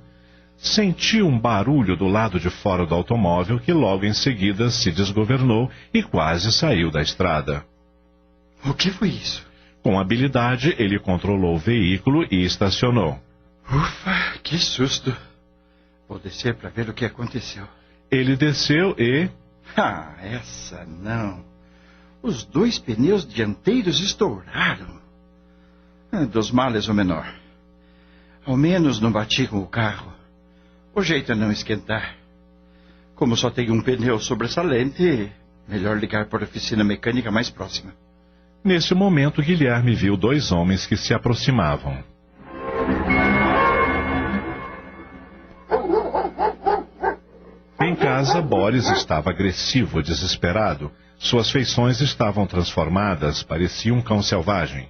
sentiu um barulho do lado de fora do automóvel que logo em seguida se desgovernou e quase saiu da estrada. O que foi isso? Com habilidade, ele controlou o veículo e estacionou. Ufa, que susto. Vou descer para ver o que aconteceu. Ele desceu e... Ah, essa não. Os 2 pneus dianteiros estouraram. Dos males o menor. Ao menos não bati com o carro. O jeito é não esquentar. Como só tenho um pneu sobressalente, melhor ligar para a oficina mecânica mais próxima. Nesse momento, Guilherme viu 2 homens que se aproximavam. Em casa, Boris estava agressivo, desesperado. Suas feições estavam transformadas, parecia um cão selvagem.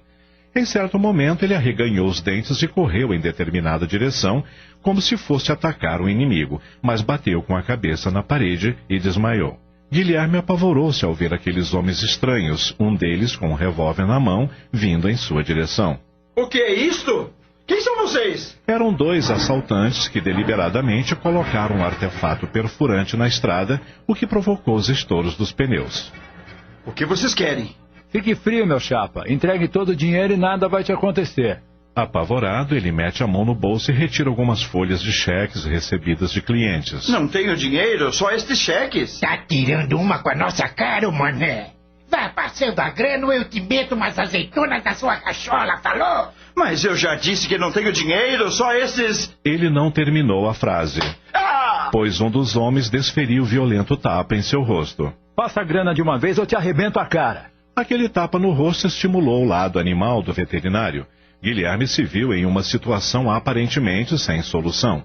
Em certo momento, ele arreganhou os dentes e correu em determinada direção, como se fosse atacar o inimigo, mas bateu com a cabeça na parede e desmaiou. Guilherme apavorou-se ao ver aqueles homens estranhos, um deles com um revólver na mão, vindo em sua direção. O que é isto? Quem são vocês? Eram 2 assaltantes que deliberadamente colocaram um artefato perfurante na estrada, o que provocou os estouros dos pneus. O que vocês querem? Fique frio, meu chapa. Entregue todo o dinheiro e nada vai te acontecer. Apavorado, ele mete a mão no bolso e retira algumas folhas de cheques recebidas de clientes. Não tenho dinheiro, só estes cheques. Tá tirando uma com a nossa cara, mané. Vai passando a grana ou eu te meto umas azeitonas na sua cachola, falou? Mas eu já disse que não tenho dinheiro, só esses... Ele não terminou a frase, pois um dos homens desferiu violento tapa em seu rosto. Passa a grana de uma vez ou te arrebento a cara. Aquele tapa no rosto estimulou o lado animal do veterinário. Guilherme se viu em uma situação aparentemente sem solução.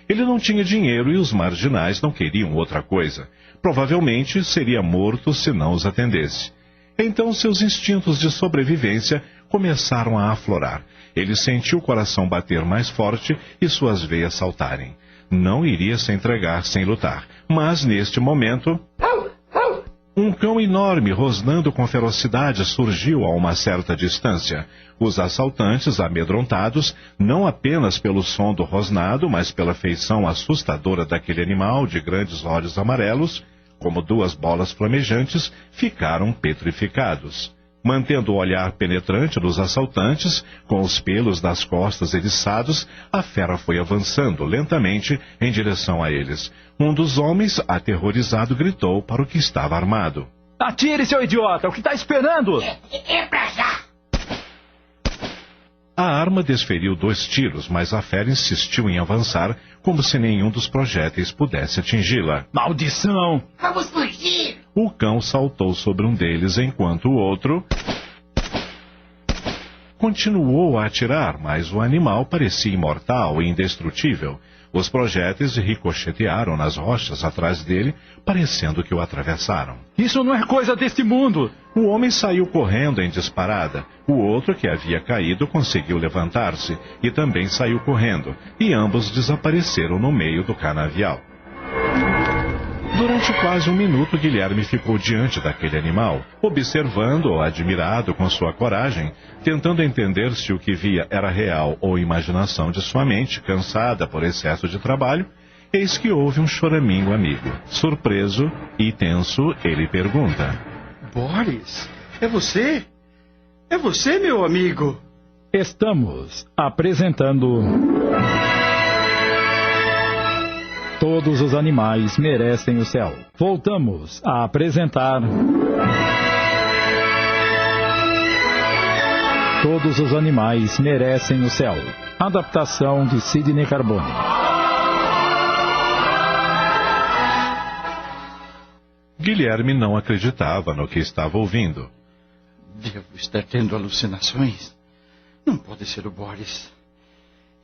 Ele não tinha dinheiro e os marginais não queriam outra coisa. Provavelmente seria morto se não os atendesse. Então seus instintos de sobrevivência começaram a aflorar. Ele sentiu o coração bater mais forte e suas veias saltarem. Não iria se entregar sem lutar, mas neste momento... Um cão enorme, rosnando com ferocidade, surgiu a uma certa distância. Os assaltantes, amedrontados, não apenas pelo som do rosnado, mas pela feição assustadora daquele animal de grandes olhos amarelos, como 2 bolas flamejantes, ficaram petrificados. Mantendo o olhar penetrante dos assaltantes, com os pelos das costas eriçados, a fera foi avançando lentamente em direção a eles. Um dos homens, aterrorizado, gritou para o que estava armado. Atire, seu idiota! O que está esperando? É pra já! A arma desferiu 2 tiros, mas a fera insistiu em avançar, como se nenhum dos projéteis pudesse atingi-la. Maldição! Vamos fugir! O cão saltou sobre um deles, enquanto o outro continuou a atirar, mas o animal parecia imortal e indestrutível. Os projéteis ricochetearam nas rochas atrás dele, parecendo que o atravessaram. Isso não é coisa deste mundo! O homem saiu correndo em disparada. O outro, que havia caído, conseguiu levantar-se e também saiu correndo, e ambos desapareceram no meio do canavial. Durante quase 1 minuto, Guilherme ficou diante daquele animal, observando-o, admirado com sua coragem, tentando entender se o que via era real ou imaginação de sua mente, cansada por excesso de trabalho. Eis que houve um choramingo amigo. Surpreso e tenso, ele pergunta: Boris, é você? É você, meu amigo? Estamos apresentando... Todos os animais merecem o céu. Voltamos a apresentar... Todos os animais merecem o céu. Adaptação de Sidney Carbone. Guilherme não acreditava no que estava ouvindo. Devo estar tendo alucinações? Não pode ser o Boris.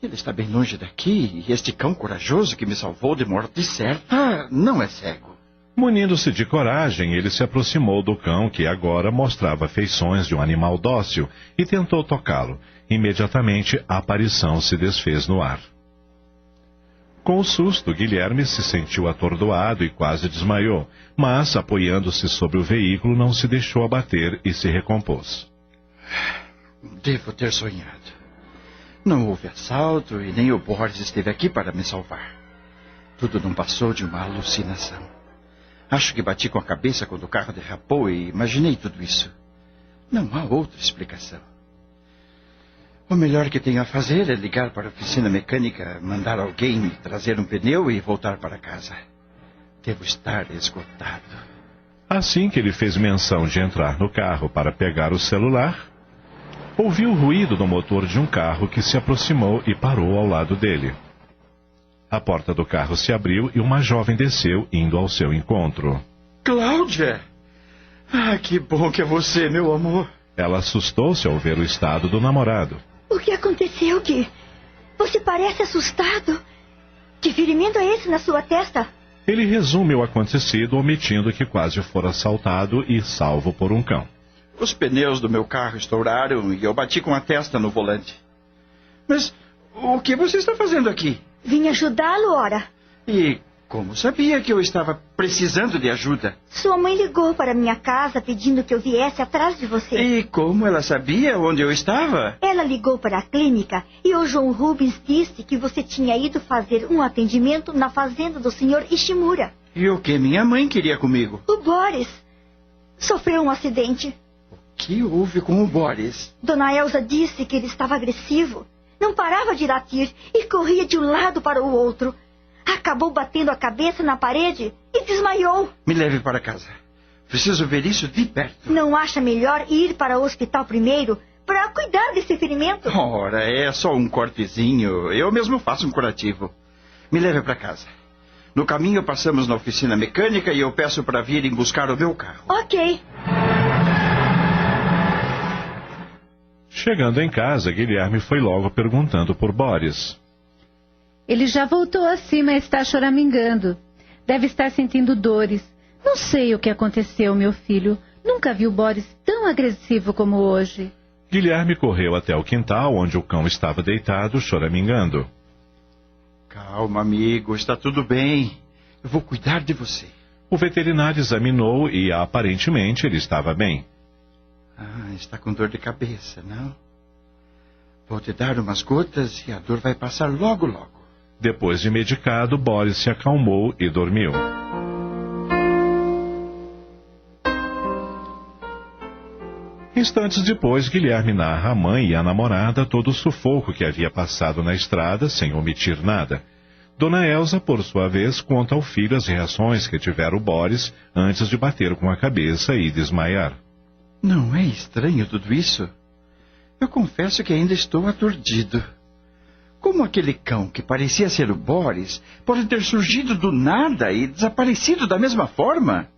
Ele está bem longe daqui, e este cão corajoso que me salvou de morte certa não é cego. Munindo-se de coragem, ele se aproximou do cão, que agora mostrava feições de um animal dócil, e tentou tocá-lo. Imediatamente, a aparição se desfez no ar. Com o susto, Guilherme se sentiu atordoado e quase desmaiou, mas, apoiando-se sobre o veículo, não se deixou abater e se recompôs. Devo ter sonhado. Não houve assalto e nem o Boris esteve aqui para me salvar. Tudo não passou de uma alucinação. Acho que bati com a cabeça quando o carro derrapou e imaginei tudo isso. Não há outra explicação. O melhor que tenho a fazer é ligar para a oficina mecânica, mandar alguém me trazer um pneu e voltar para casa. Devo estar esgotado. Assim que ele fez menção de entrar no carro para pegar o celular, ouviu o ruído do motor de um carro que se aproximou e parou ao lado dele. A porta do carro se abriu e uma jovem desceu, indo ao seu encontro. Cláudia! Ah, que bom que é você, meu amor. Ela assustou-se ao ver o estado do namorado. O que aconteceu, Gui? Você parece assustado. Que ferimento é esse na sua testa? Ele resume o acontecido, omitindo que quase fora assaltado e salvo por um cão. Os pneus do meu carro estouraram e eu bati com a testa no volante. Mas o que você está fazendo aqui? Vim ajudá-lo, ora. E como sabia que eu estava precisando de ajuda? Sua mãe ligou para minha casa pedindo que eu viesse atrás de você. E como ela sabia onde eu estava? Ela ligou para a clínica e o João Rubens disse que você tinha ido fazer um atendimento na fazenda do Sr. Ishimura. E o que minha mãe queria comigo? O Boris sofreu um acidente. O que houve com o Boris? Dona Elza disse que ele estava agressivo. Não parava de latir e corria de um lado para o outro. Acabou batendo a cabeça na parede e desmaiou. Me leve para casa. Preciso ver isso de perto. Não acha melhor ir para o hospital primeiro para cuidar desse ferimento? Ora, é só um cortezinho. Eu mesmo faço um curativo. Me leve para casa. No caminho passamos na oficina mecânica e eu peço para virem buscar o meu carro. Ok. Chegando em casa, Guilherme foi logo perguntando por Boris. Ele já voltou acima e está choramingando. Deve estar sentindo dores. Não sei o que aconteceu, meu filho. Nunca vi o Boris tão agressivo como hoje. Guilherme correu até o quintal, onde o cão estava deitado, choramingando. Calma, amigo. Está tudo bem. Eu vou cuidar de você. O veterinário examinou e, aparentemente, ele estava bem. Ah, está com dor de cabeça, não? Vou te dar umas gotas e a dor vai passar logo, logo. Depois de medicado, Boris se acalmou e dormiu. Instantes depois, Guilherme narra à mãe e à namorada todo o sufoco que havia passado na estrada, sem omitir nada. Dona Elza, por sua vez, conta ao filho as reações que tivera o Boris antes de bater com a cabeça e desmaiar. Não é estranho tudo isso? Eu confesso que ainda estou aturdido. Como aquele cão que parecia ser o Boris pode ter surgido do nada e desaparecido da mesma forma?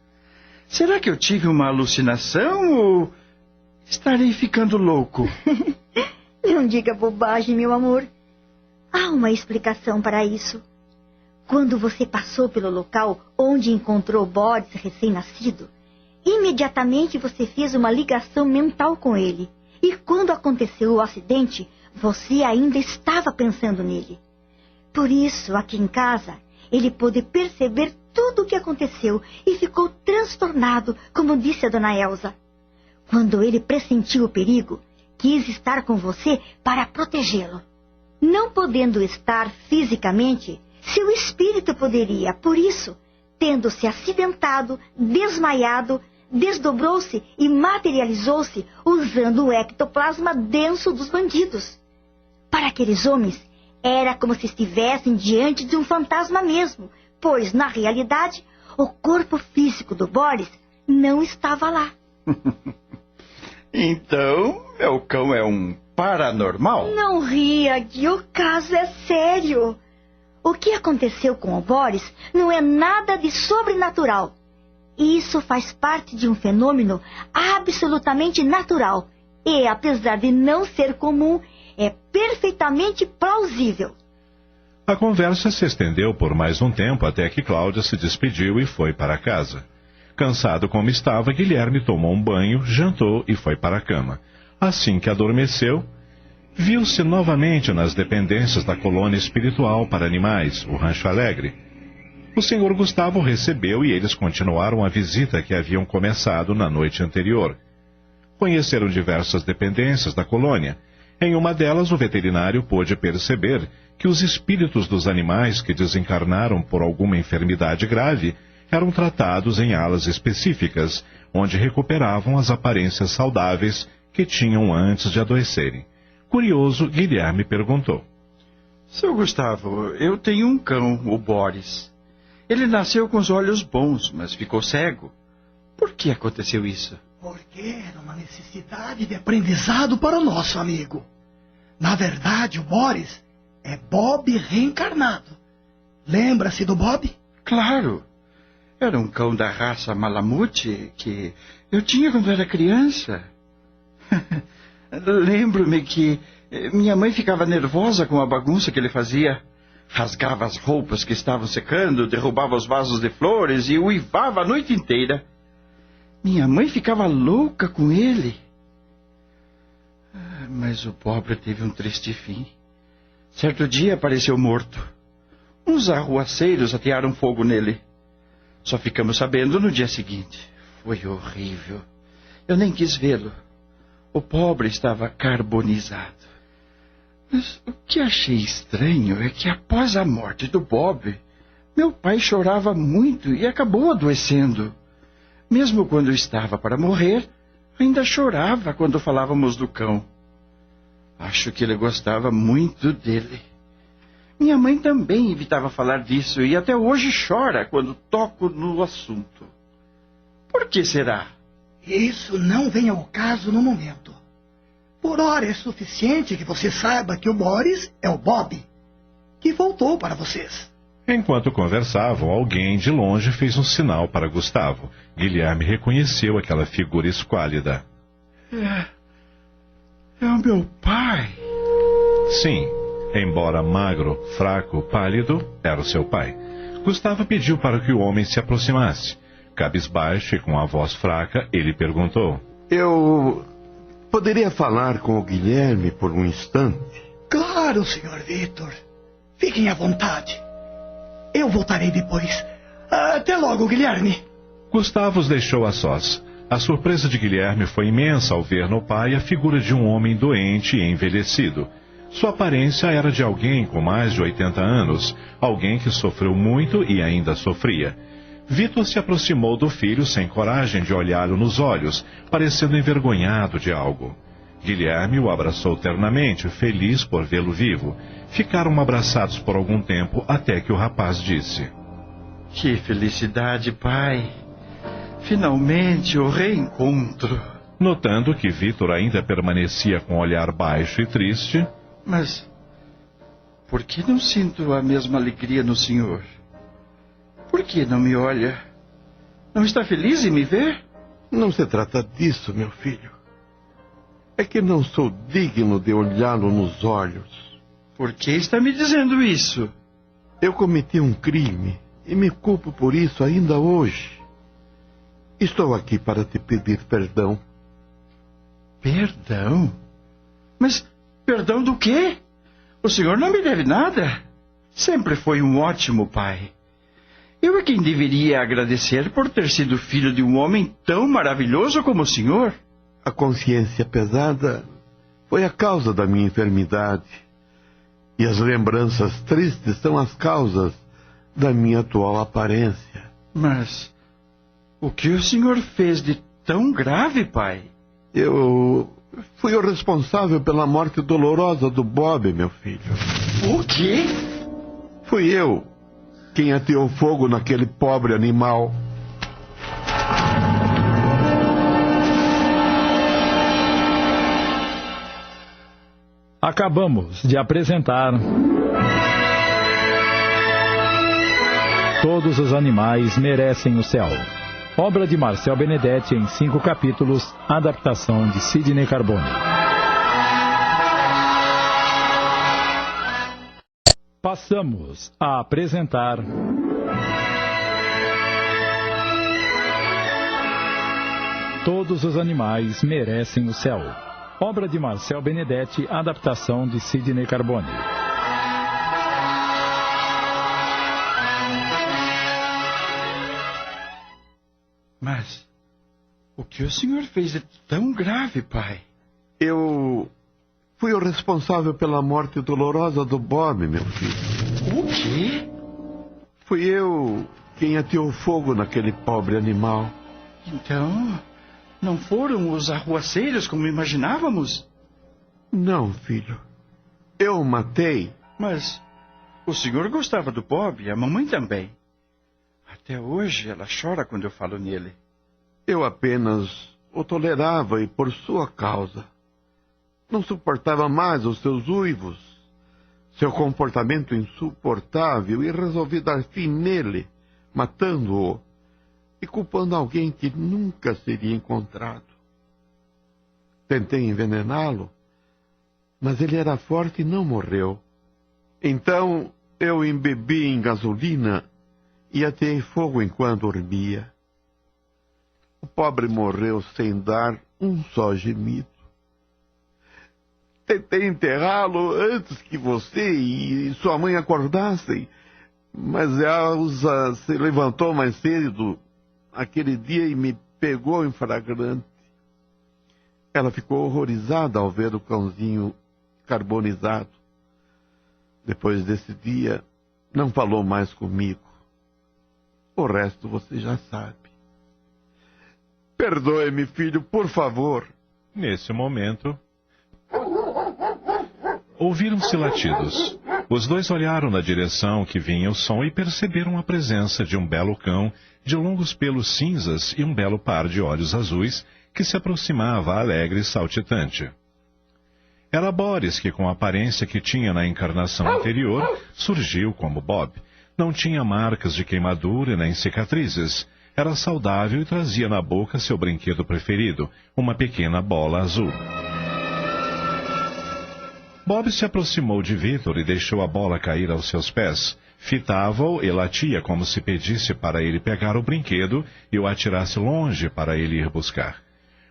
Será que eu tive uma alucinação ou estarei ficando louco? Não diga bobagem, meu amor. Há uma explicação para isso. Quando você passou pelo local onde encontrou Boris recém-nascido, imediatamente você fez uma ligação mental com ele. E quando aconteceu o acidente, você ainda estava pensando nele. Por isso, aqui em casa, ele pôde perceber tudo o que aconteceu e ficou transtornado, como disse a Dona Elza. Quando ele pressentiu o perigo, quis estar com você para protegê-lo. Não podendo estar fisicamente, seu espírito poderia. Por isso, tendo se acidentado, desmaiado, desdobrou-se e materializou-se usando o ectoplasma denso dos bandidos. Para aqueles homens, era como se estivessem diante de um fantasma mesmo, pois, na realidade, o corpo físico do Boris não estava lá. Então, meu cão é um paranormal? Não ria, Gui, o caso é sério. O que aconteceu com o Boris não é nada de sobrenatural. Isso faz parte de um fenômeno absolutamente natural. E, apesar de não ser comum, É perfeitamente plausível. A conversa se estendeu por mais um tempo até que Cláudia se despediu e foi para casa. Cansado como estava, Guilherme tomou um banho, jantou e foi para a cama. Assim que adormeceu, viu-se novamente nas dependências da colônia espiritual para animais, o Rancho Alegre. O Sr. Gustavo recebeu e eles continuaram a visita que haviam começado na noite anterior. Conheceram diversas dependências da colônia. Em uma delas, o veterinário pôde perceber que os espíritos dos animais que desencarnaram por alguma enfermidade grave eram tratados em alas específicas, onde recuperavam as aparências saudáveis que tinham antes de adoecerem. Curioso, Guilherme perguntou: Seu Gustavo, eu tenho um cão, o Boris. Ele nasceu com os olhos bons, mas ficou cego. Por que aconteceu isso? Porque era uma necessidade de aprendizado para o nosso amigo. Na verdade, o Boris é Bob reencarnado. Lembra-se do Bob? Claro. Era um cão da raça Malamute que eu tinha quando era criança. Lembro-me que minha mãe ficava nervosa com a bagunça que ele fazia. Rasgava as roupas que estavam secando, derrubava os vasos de flores e uivava a noite inteira. Minha mãe ficava louca com ele. Mas o pobre teve um triste fim. Certo dia apareceu morto. Uns arruaceiros atearam fogo nele. Só ficamos sabendo no dia seguinte. Foi horrível. Eu nem quis vê-lo. O pobre estava carbonizado. Mas o que achei estranho é que após a morte do Bob, meu pai chorava muito e acabou adoecendo. Mesmo quando estava para morrer, ainda chorava quando falávamos do cão. Acho que ele gostava muito dele. Minha mãe também evitava falar disso e até hoje chora quando toco no assunto. Por que será? Isso não vem ao caso no momento. Por hora é suficiente que você saiba que o Boris é o Bob, que voltou para vocês. Enquanto conversavam, alguém de longe fez um sinal para Gustavo. Guilherme reconheceu aquela figura esquálida. É o meu pai. Sim, embora magro, fraco, pálido, era o seu pai. Gustavo pediu para que o homem se aproximasse. Cabisbaixo e com a voz fraca, ele perguntou: Eu poderia falar com o Guilherme por um instante? Claro, Sr. Vitor. Fiquem à vontade. Eu voltarei depois. Até logo, Guilherme. Gustavo os deixou a sós. A surpresa de Guilherme foi imensa ao ver no pai a figura de um homem doente e envelhecido. Sua aparência era de alguém com mais de 80 anos, alguém que sofreu muito e ainda sofria. Vitor se aproximou do filho sem coragem de olhá-lo nos olhos, parecendo envergonhado de algo. Guilherme o abraçou ternamente, feliz por vê-lo vivo. Ficaram abraçados por algum tempo até que o rapaz disse: Que felicidade, pai! Finalmente o reencontro. Notando que Vitor ainda permanecia com o olhar baixo e triste: Mas por que não sinto a mesma alegria no senhor? Por que não me olha? Não está feliz em me ver? Não se trata disso, meu filho. É que não sou digno de olhá-lo nos olhos. Por que está me dizendo isso? Eu cometi um crime e me culpo por isso ainda hoje. Estou aqui para te pedir perdão. Perdão? Mas perdão do quê? O senhor não me deve nada. Sempre foi um ótimo pai. Eu é quem deveria agradecer por ter sido filho de um homem tão maravilhoso como o senhor. A consciência pesada foi a causa da minha enfermidade. E as lembranças tristes são as causas da minha atual aparência. Mas o que o senhor fez de tão grave, pai? Eu fui o responsável pela morte dolorosa do Bob, meu filho. O quê? Fui eu quem ateou fogo naquele pobre animal. Acabamos de apresentar Todos os Animais Merecem o Céu. Obra de Marcel Benedetti em 5 capítulos, adaptação de Sidney Carbone. Passamos a apresentar... Todos os animais merecem o céu. Obra de Marcel Benedetti, adaptação de Sidney Carbone. Mas o que o senhor fez é tão grave, pai? Eu fui o responsável pela morte dolorosa do Bob, meu filho. O quê? Fui eu quem ateou fogo naquele pobre animal. Então, não foram os arruaceiros como imaginávamos? Não, filho. Eu o matei. Mas o senhor gostava do Bob e a mamãe também. Até hoje ela chora quando eu falo nele. Eu apenas o tolerava e por sua causa. Não suportava mais os seus uivos, seu comportamento insuportável e resolvi dar fim nele, matando-o e culpando alguém que nunca seria encontrado. Tentei envenená-lo, mas ele era forte e não morreu. Então eu o embebi em gasolina e ateei fogo enquanto dormia. O pobre morreu sem dar um só gemido. Tentei enterrá-lo antes que você e sua mãe acordassem, mas Elsa se levantou mais cedo aquele dia e me pegou em flagrante. Ela ficou horrorizada ao ver o cãozinho carbonizado. Depois desse dia, não falou mais comigo. O resto você já sabe. Perdoe-me, filho, por favor. Nesse momento, ouviram-se latidos. Os dois olharam na direção que vinha o som e perceberam a presença de um belo cão de longos pelos cinzas e um belo par de olhos azuis que se aproximava alegre e saltitante. Era Boris que, com a aparência que tinha na encarnação anterior, surgiu como Bob. Não tinha marcas de queimadura nem cicatrizes. Era saudável e trazia na boca seu brinquedo preferido, uma pequena bola azul. Bob se aproximou de Victor e deixou a bola cair aos seus pés. Fitava-o e latia como se pedisse para ele pegar o brinquedo e o atirasse longe para ele ir buscar.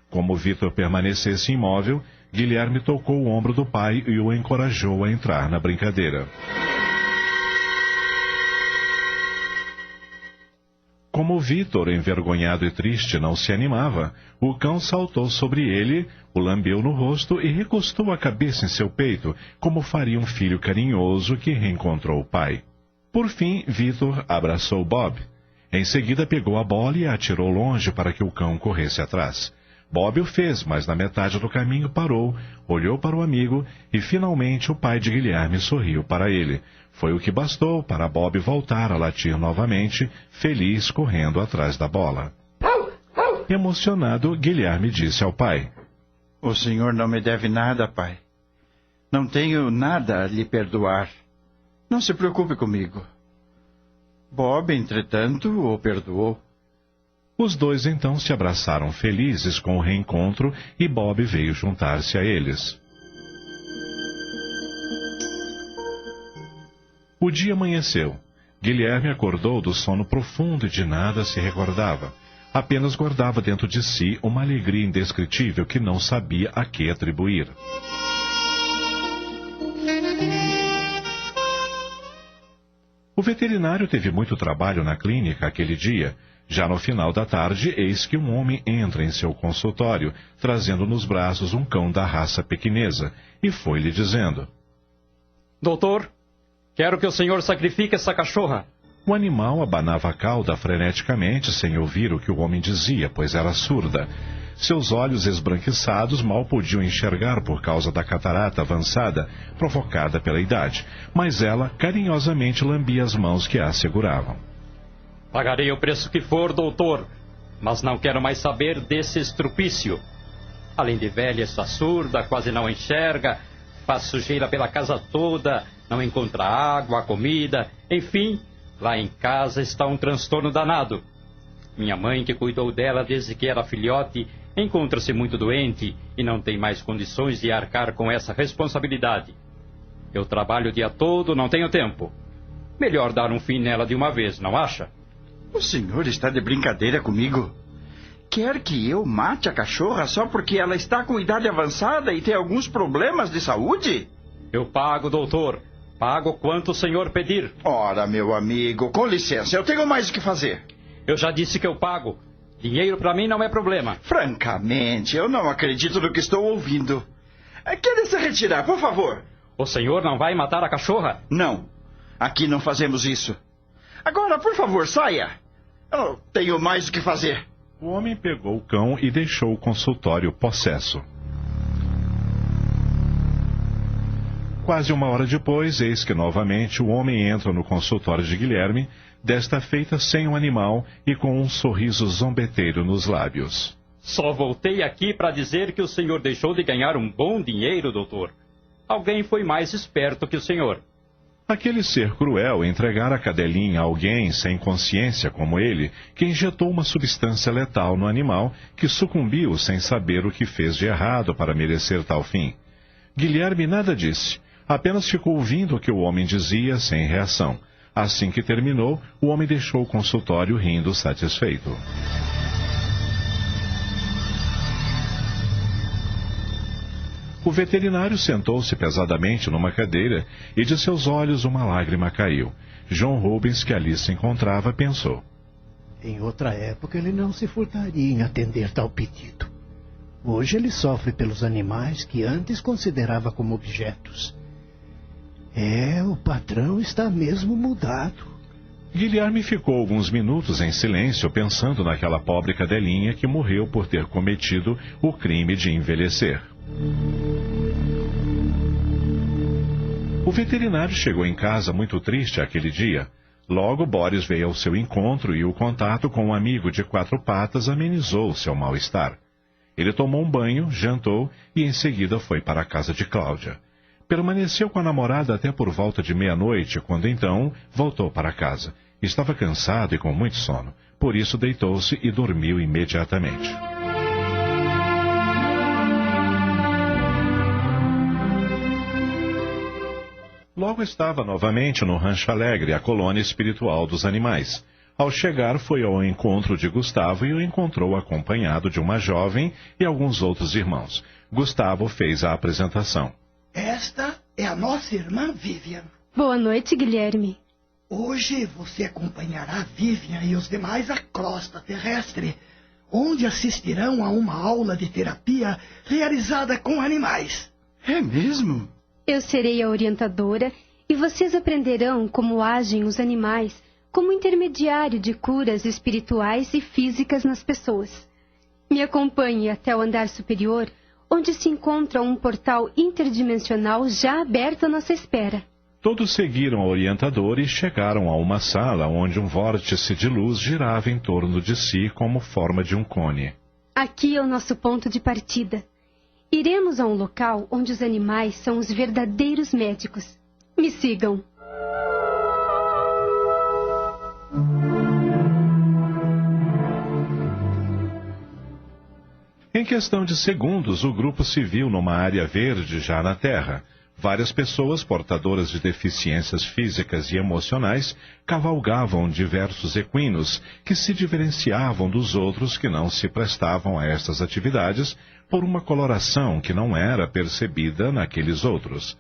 Como Victor permanecesse imóvel, Guilherme tocou o ombro do pai e o encorajou a entrar na brincadeira. Como Victor, envergonhado e triste, não se animava, o cão saltou sobre ele, o lambeu no rosto e recostou a cabeça em seu peito, como faria um filho carinhoso que reencontrou o pai. Por fim, Victor abraçou Bob. Em seguida pegou a bola e a atirou longe para que o cão corresse atrás. Bob o fez, mas na metade do caminho parou, olhou para o amigo e finalmente o pai de Guilherme sorriu para ele. Foi o que bastou para Bob voltar a latir novamente, feliz correndo atrás da bola. Emocionado, Guilherme disse ao pai: O senhor não me deve nada, pai. Não tenho nada a lhe perdoar. Não se preocupe comigo. Bob, entretanto, o perdoou. Os dois então se abraçaram felizes com o reencontro e Bob veio juntar-se a eles. O dia amanheceu. Guilherme acordou do sono profundo e de nada se recordava. Apenas guardava dentro de si uma alegria indescritível que não sabia a que atribuir. O veterinário teve muito trabalho na clínica aquele dia. Já no final da tarde, eis que um homem entra em seu consultório, trazendo nos braços um cão da raça pequinesa, e foi-lhe dizendo: Doutor, quero que o senhor sacrifique essa cachorra. O animal abanava a cauda freneticamente, sem ouvir o que o homem dizia, pois era surda. Seus olhos esbranquiçados mal podiam enxergar por causa da catarata avançada, provocada pela idade, mas ela carinhosamente lambia as mãos que a seguravam. Pagarei o preço que for, doutor, mas não quero mais saber desse estrupício. Além de velha, está surda, quase não enxerga, faz sujeira pela casa toda, não encontra água, comida, enfim, lá em casa está um transtorno danado. Minha mãe, que cuidou dela desde que era filhote, encontra-se muito doente e não tem mais condições de arcar com essa responsabilidade. Eu trabalho o dia todo, não tenho tempo. Melhor dar um fim nela de uma vez, não acha? O senhor está de brincadeira comigo? Quer que eu mate a cachorra só porque ela está com idade avançada e tem alguns problemas de saúde? Eu pago, doutor. Pago quanto o senhor pedir. Ora, meu amigo, com licença, eu tenho mais o que fazer. Eu já disse que eu pago. Dinheiro para mim não é problema. Francamente, eu não acredito no que estou ouvindo. Quer se retirar, por favor? O senhor não vai matar a cachorra? Não. Aqui não fazemos isso. Agora, por favor, saia. Eu tenho mais o que fazer. O homem pegou o cão e deixou o consultório possesso. Quase uma hora depois, eis que novamente o homem entra no consultório de Guilherme, desta feita sem um animal e com um sorriso zombeteiro nos lábios. Só voltei aqui para dizer que o senhor deixou de ganhar um bom dinheiro, doutor. Alguém foi mais esperto que o senhor. Aquele ser cruel entregara a cadelinha a alguém sem consciência como ele, que injetou uma substância letal no animal, que sucumbiu sem saber o que fez de errado para merecer tal fim. Guilherme nada disse, apenas ficou ouvindo o que o homem dizia sem reação. Assim que terminou, o homem deixou o consultório rindo satisfeito. O veterinário sentou-se pesadamente numa cadeira e de seus olhos uma lágrima caiu. John Rubens, que ali se encontrava, pensou. Em outra época ele não se furtaria em atender tal pedido. Hoje ele sofre pelos animais que antes considerava como objetos. O patrão está mesmo mudado. Guilherme ficou alguns minutos em silêncio pensando naquela pobre cadelinha que morreu por ter cometido o crime de envelhecer. O veterinário chegou em casa muito triste aquele dia. Logo, Boris veio ao seu encontro e o contato com um amigo de 4 patas amenizou seu mal-estar. Ele tomou um banho, jantou e em seguida foi para a casa de Cláudia. Permaneceu com a namorada até por volta de meia-noite, quando então voltou para casa. Estava cansado e com muito sono, por isso deitou-se e dormiu imediatamente. Logo estava novamente no Rancho Alegre, a colônia espiritual dos animais. Ao chegar, foi ao encontro de Gustavo e o encontrou acompanhado de uma jovem e alguns outros irmãos. Gustavo fez a apresentação. Esta é a nossa irmã Vivian. Boa noite, Guilherme. Hoje você acompanhará Vivian e os demais à crosta terrestre, onde assistirão a uma aula de terapia realizada com animais. É mesmo? Eu serei a orientadora e vocês aprenderão como agem os animais como intermediário de curas espirituais e físicas nas pessoas. Me acompanhe até o andar superior, onde se encontra um portal interdimensional já aberto à nossa espera. Todos seguiram a orientadora e chegaram a uma sala onde um vórtice de luz girava em torno de si como forma de um cone. Aqui é o nosso ponto de partida. Iremos a um local onde os animais são os verdadeiros médicos. Me sigam. Em questão de segundos, o grupo se viu numa área verde já na Terra. Várias pessoas portadoras de deficiências físicas e emocionais cavalgavam diversos equinos que se diferenciavam dos outros que não se prestavam a estas atividades por uma coloração que não era percebida naqueles outros.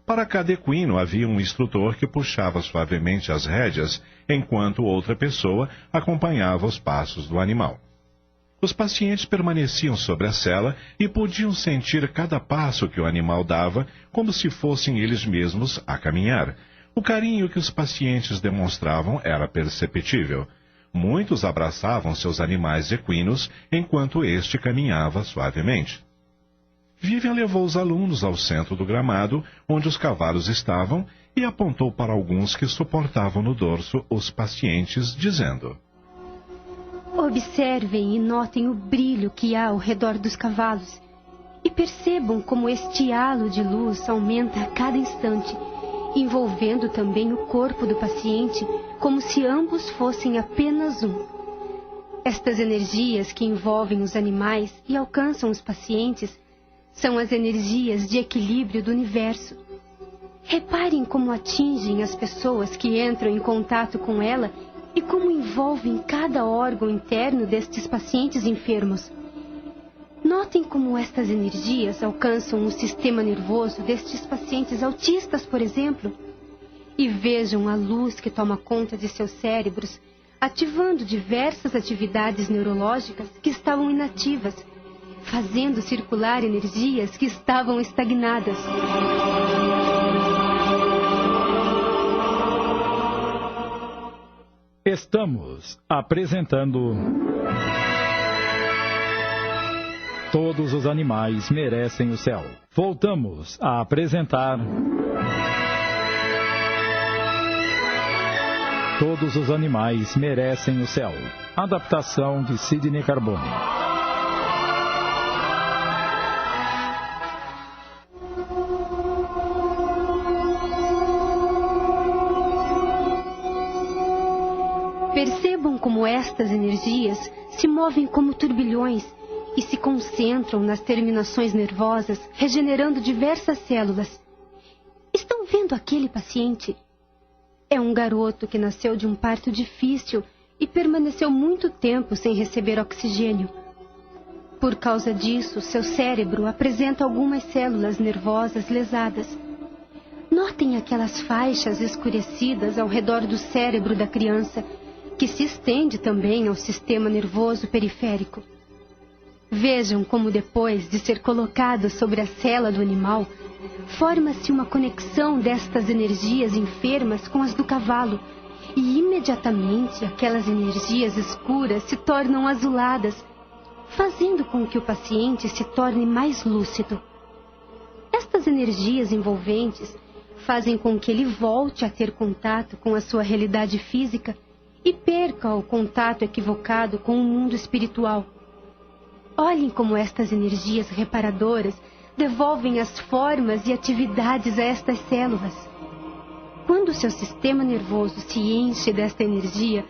Para cada equino havia um instrutor que puxava suavemente as rédeas, enquanto outra pessoa acompanhava os passos do animal. Os pacientes permaneciam sobre a sela e podiam sentir cada passo que o animal dava como se fossem eles mesmos a caminhar. O carinho que os pacientes demonstravam era perceptível. Muitos abraçavam seus animais equinos enquanto este caminhava suavemente. Vivian levou os alunos ao centro do gramado, onde os cavalos estavam, e apontou para alguns que suportavam no dorso os pacientes, dizendo: Observem e notem o brilho que há ao redor dos cavalos e percebam como este halo de luz aumenta a cada instante, envolvendo também o corpo do paciente como se ambos fossem apenas um. Estas energias que envolvem os animais e alcançam os pacientes são as energias de equilíbrio do universo. Reparem como atingem as pessoas que entram em contato com ela e como envolvem cada órgão interno destes pacientes enfermos. Notem como estas energias alcançam o sistema nervoso destes pacientes autistas, por exemplo, e vejam a luz que toma conta de seus cérebros, ativando diversas atividades neurológicas que estavam inativas, fazendo circular energias que estavam estagnadas. Estamos apresentando Todos os Animais Merecem o Céu. Voltamos a apresentar Todos os Animais Merecem o Céu. Adaptação de Sidney Carbone. Percebam como estas energias se movem como turbilhões e se concentram nas terminações nervosas, regenerando diversas células. Estão vendo aquele paciente? É um garoto que nasceu de um parto difícil e permaneceu muito tempo sem receber oxigênio. Por causa disso, seu cérebro apresenta algumas células nervosas lesadas. Notem aquelas faixas escurecidas ao redor do cérebro da criança, que se estende também ao sistema nervoso periférico. Vejam como depois de ser colocado sobre a cela do animal, forma-se uma conexão destas energias enfermas com as do cavalo, e imediatamente aquelas energias escuras se tornam azuladas, fazendo com que o paciente se torne mais lúcido. Estas energias envolventes fazem com que ele volte a ter contato com a sua realidade física e perca o contato equivocado com o mundo espiritual. Olhem como estas energias reparadoras devolvem as formas e atividades a estas células. Quando seu sistema nervoso se enche desta energia,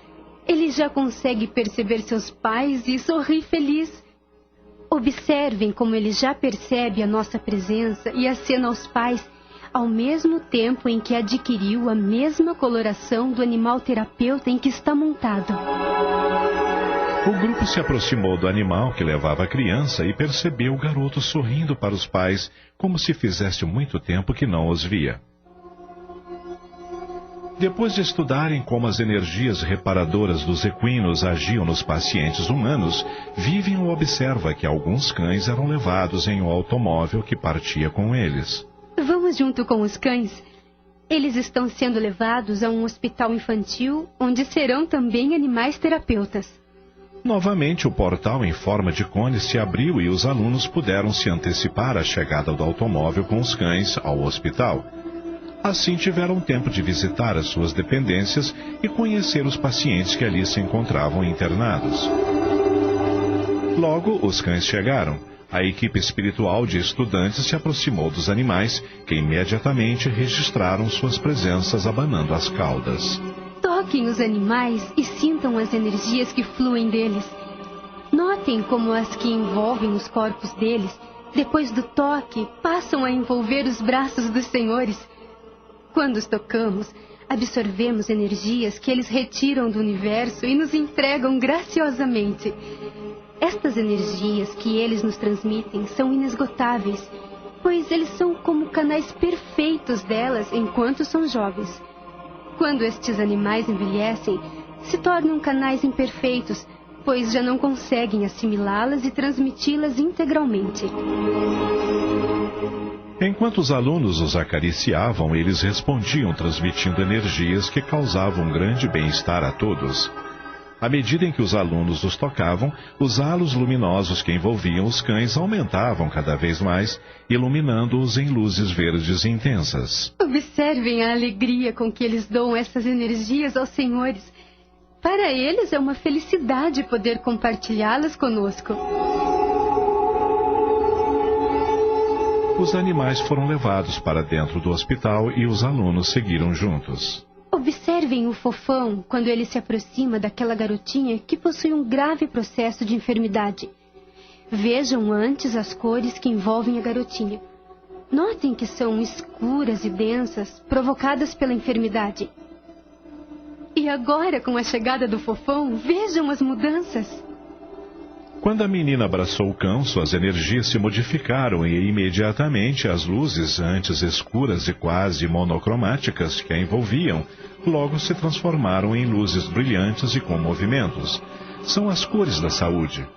ele já consegue perceber seus pais e sorrir feliz. Observem como ele já percebe a nossa presença e acena aos pais, ao mesmo tempo em que adquiriu a mesma coloração do animal terapeuta em que está montado. O grupo se aproximou do animal que levava a criança e percebeu o garoto sorrindo para os pais, como se fizesse muito tempo que não os via. Depois de estudarem como as energias reparadoras dos equinos agiam nos pacientes humanos, Vivian observa que alguns cães eram levados em um automóvel que partia com eles. Vamos junto com os cães. Eles estão sendo levados a um hospital infantil, onde serão também animais terapeutas. Novamente, o portal em forma de cone se abriu e os alunos puderam se antecipar à chegada do automóvel com os cães ao hospital. Assim, tiveram tempo de visitar as suas dependências e conhecer os pacientes que ali se encontravam internados. Logo, os cães chegaram. A equipe espiritual de estudantes se aproximou dos animais, que imediatamente registraram suas presenças abanando as caudas. Toquem os animais e sintam as energias que fluem deles. Notem como as que envolvem os corpos deles, depois do toque, passam a envolver os braços dos senhores. Quando os tocamos, absorvemos energias que eles retiram do universo e nos entregam graciosamente. Estas energias que eles nos transmitem são inesgotáveis, pois eles são como canais perfeitos delas enquanto são jovens. Quando estes animais envelhecem, se tornam canais imperfeitos, pois já não conseguem assimilá-las e transmiti-las integralmente. Enquanto os alunos os acariciavam, eles respondiam transmitindo energias que causavam grande bem-estar a todos. À medida em que os alunos os tocavam, os halos luminosos que envolviam os cães aumentavam cada vez mais, iluminando-os em luzes verdes intensas. Observem a alegria com que eles dão essas energias aos senhores. Para eles é uma felicidade poder compartilhá-las conosco. Os animais foram levados para dentro do hospital e os alunos seguiram juntos. Observem o fofão quando ele se aproxima daquela garotinha que possui um grave processo de enfermidade. Vejam antes as cores que envolvem a garotinha. Notem que são escuras e densas, provocadas pela enfermidade. E agora, com a chegada do Fofão, vejam as mudanças. Quando a menina abraçou o cão, suas energias se modificaram e imediatamente as luzes, antes escuras e quase monocromáticas que a envolviam, logo se transformaram em luzes brilhantes e com movimentos. São as cores da saúde.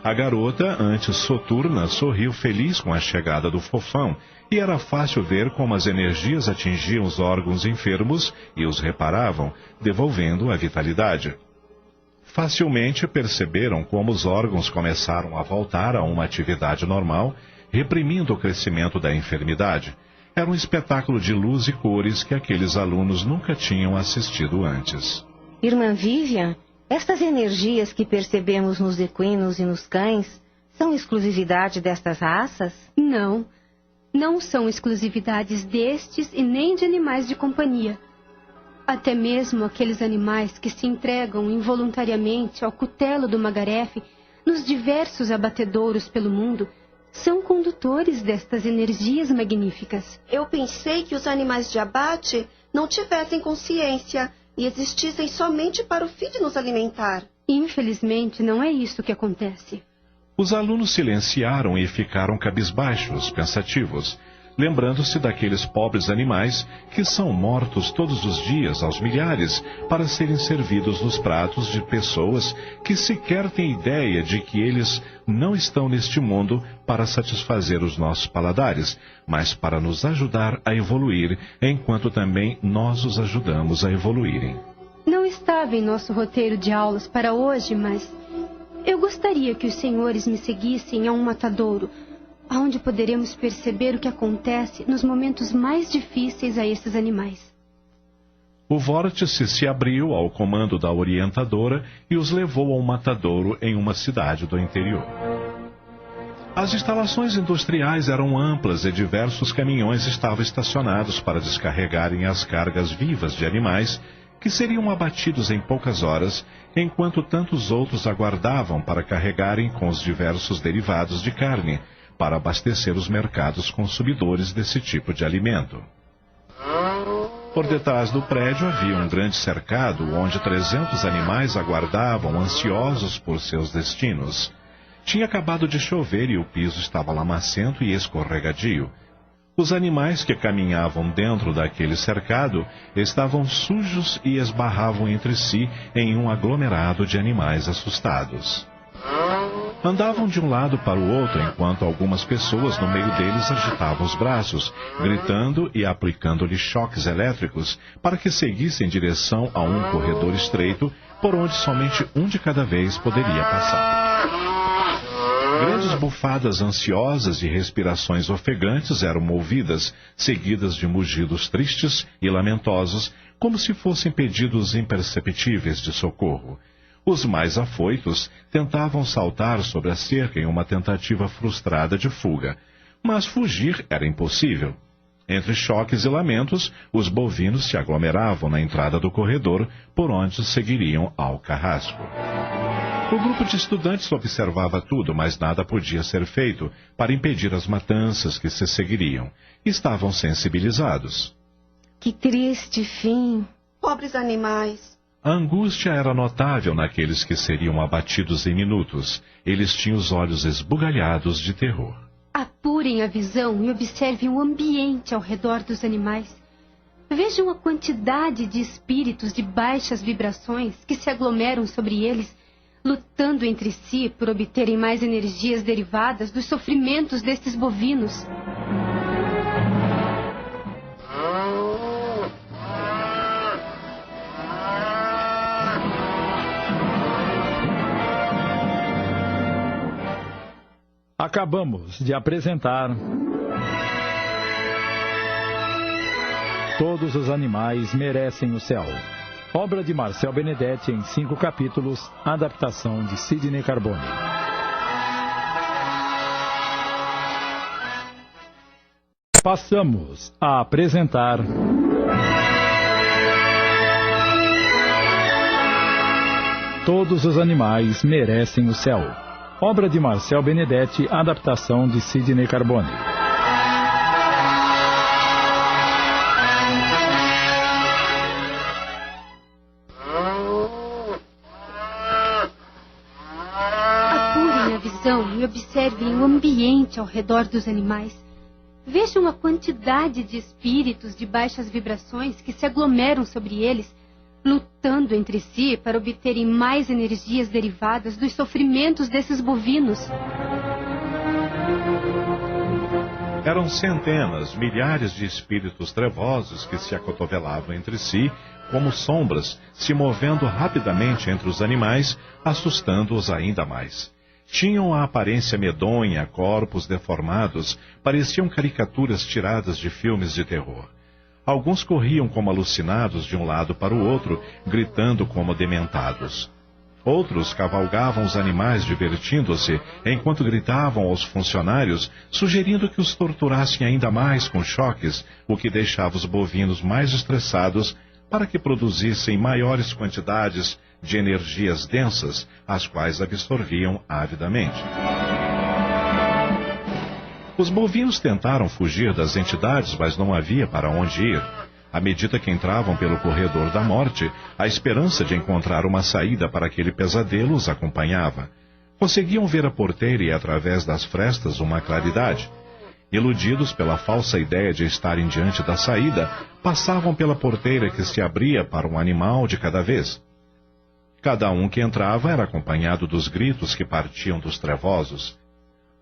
A garota, antes soturna, sorriu feliz com a chegada do Fofão, e era fácil ver como as energias atingiam os órgãos enfermos e os reparavam, devolvendo a vitalidade. Facilmente perceberam como os órgãos começaram a voltar a uma atividade normal, reprimindo o crescimento da enfermidade. Era um espetáculo de luz e cores que aqueles alunos nunca tinham assistido antes. Irmã Vivian, estas energias que percebemos nos equinos e nos cães são exclusividade destas raças? Não, não são exclusividades destes e nem de animais de companhia. Até mesmo aqueles animais que se entregam involuntariamente ao cutelo do Magarefe nos diversos abatedouros pelo mundo são condutores destas energias magníficas. Eu pensei que os animais de abate não tivessem consciência e existissem somente para o fim de nos alimentar. Infelizmente, não é isso que acontece. Os alunos silenciaram e ficaram cabisbaixos, pensativos, lembrando-se daqueles pobres animais que são mortos todos os dias aos milhares para serem servidos nos pratos de pessoas que sequer têm ideia de que eles não estão neste mundo para satisfazer os nossos paladares, mas para nos ajudar a evoluir, enquanto também nós os ajudamos a evoluírem. Não estava em nosso roteiro de aulas para hoje, mas eu gostaria que os senhores me seguissem a um matadouro, onde poderemos perceber o que acontece nos momentos mais difíceis a esses animais. O vórtice se abriu ao comando da orientadora e os levou a um matadouro em uma cidade do interior. As instalações industriais eram amplas e diversos caminhões estavam estacionados para descarregarem as cargas vivas de animais que seriam abatidos em poucas horas, enquanto tantos outros aguardavam para carregarem com os diversos derivados de carne, para abastecer os mercados consumidores desse tipo de alimento. Por detrás do prédio havia um grande cercado onde 300 animais aguardavam ansiosos por seus destinos. Tinha acabado de chover e o piso estava lamacento e escorregadio. Os animais que caminhavam dentro daquele cercado estavam sujos e esbarravam entre si em um aglomerado de animais assustados. Andavam de um lado para o outro, enquanto algumas pessoas no meio deles agitavam os braços, gritando e aplicando-lhe choques elétricos para que seguissem em direção a um corredor estreito, por onde somente um de cada vez poderia passar. Grandes bufadas ansiosas e respirações ofegantes eram ouvidas, seguidas de mugidos tristes e lamentosos, como se fossem pedidos imperceptíveis de socorro. Os mais afoitos tentavam saltar sobre a cerca em uma tentativa frustrada de fuga, mas fugir era impossível. Entre choques e lamentos, os bovinos se aglomeravam na entrada do corredor, por onde seguiriam ao carrasco. O grupo de estudantes observava tudo, mas nada podia ser feito para impedir as matanças que se seguiriam. Estavam sensibilizados. Que triste fim. Pobres animais. A angústia era notável naqueles que seriam abatidos em minutos. Eles tinham os olhos esbugalhados de terror. Apurem a visão e observem o ambiente ao redor dos animais. Vejam a quantidade de espíritos de baixas vibrações que se aglomeram sobre eles, lutando entre si por obterem mais energias derivadas dos sofrimentos destes bovinos. Acabamos de apresentar Todos os Animais Merecem o Céu. Obra de Marcel Benedetti em 5 capítulos, adaptação de Sidney Carbone. Passamos a apresentar Todos os Animais Merecem o Céu. Obra de Marcel Benedetti, adaptação de Sidney Carbone. atenção e observem o ambiente ao redor dos animais. Vejam a quantidade de espíritos de baixas vibrações que se aglomeram sobre eles, lutando entre si para obterem mais energias derivadas dos sofrimentos desses bovinos. Eram centenas, milhares de espíritos trevosos que se acotovelavam entre si, como sombras, se movendo rapidamente entre os animais, assustando-os ainda mais. Tinham a aparência medonha, corpos deformados, pareciam caricaturas tiradas de filmes de terror. Alguns corriam como alucinados de um lado para o outro, gritando como dementados. Outros cavalgavam os animais divertindo-se, enquanto gritavam aos funcionários, sugerindo que os torturassem ainda mais com choques, o que deixava os bovinos mais estressados para que produzissem maiores quantidades de energias densas, as quais absorviam avidamente. Os bovinos tentaram fugir das entidades, mas não havia para onde ir. À medida que entravam pelo corredor da morte, a esperança de encontrar uma saída para aquele pesadelo os acompanhava. Conseguiam ver a porteira e, através das frestas, uma claridade. Iludidos pela falsa ideia de estarem diante da saída, passavam pela porteira que se abria para um animal de cada vez. Cada um que entrava era acompanhado dos gritos que partiam dos trevosos.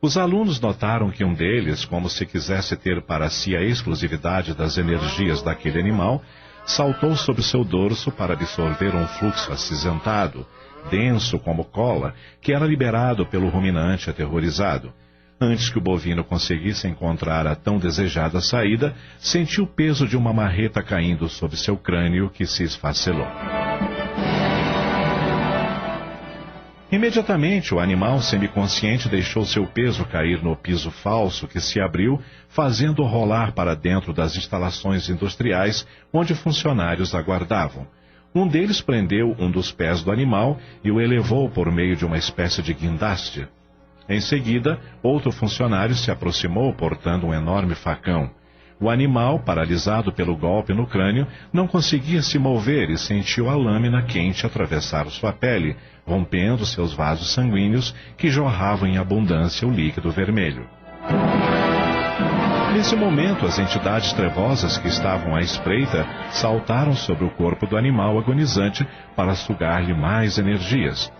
Os alunos notaram que um deles, como se quisesse ter para si a exclusividade das energias daquele animal, saltou sobre seu dorso para absorver um fluxo acinzentado, denso como cola, que era liberado pelo ruminante aterrorizado. Antes que o bovino conseguisse encontrar a tão desejada saída, sentiu o peso de uma marreta caindo sobre seu crânio, que se esfacelou. Imediatamente, o animal semiconsciente deixou seu peso cair no piso falso que se abriu, fazendo-o rolar para dentro das instalações industriais, onde funcionários aguardavam. Um deles prendeu um dos pés do animal e o elevou por meio de uma espécie de guindaste. Em seguida, outro funcionário se aproximou portando um enorme facão. O animal, paralisado pelo golpe no crânio, não conseguia se mover e sentiu a lâmina quente atravessar sua pele, rompendo seus vasos sanguíneos que jorravam em abundância o líquido vermelho. Nesse momento, as entidades trevosas que estavam à espreita saltaram sobre o corpo do animal agonizante para sugar-lhe mais energias.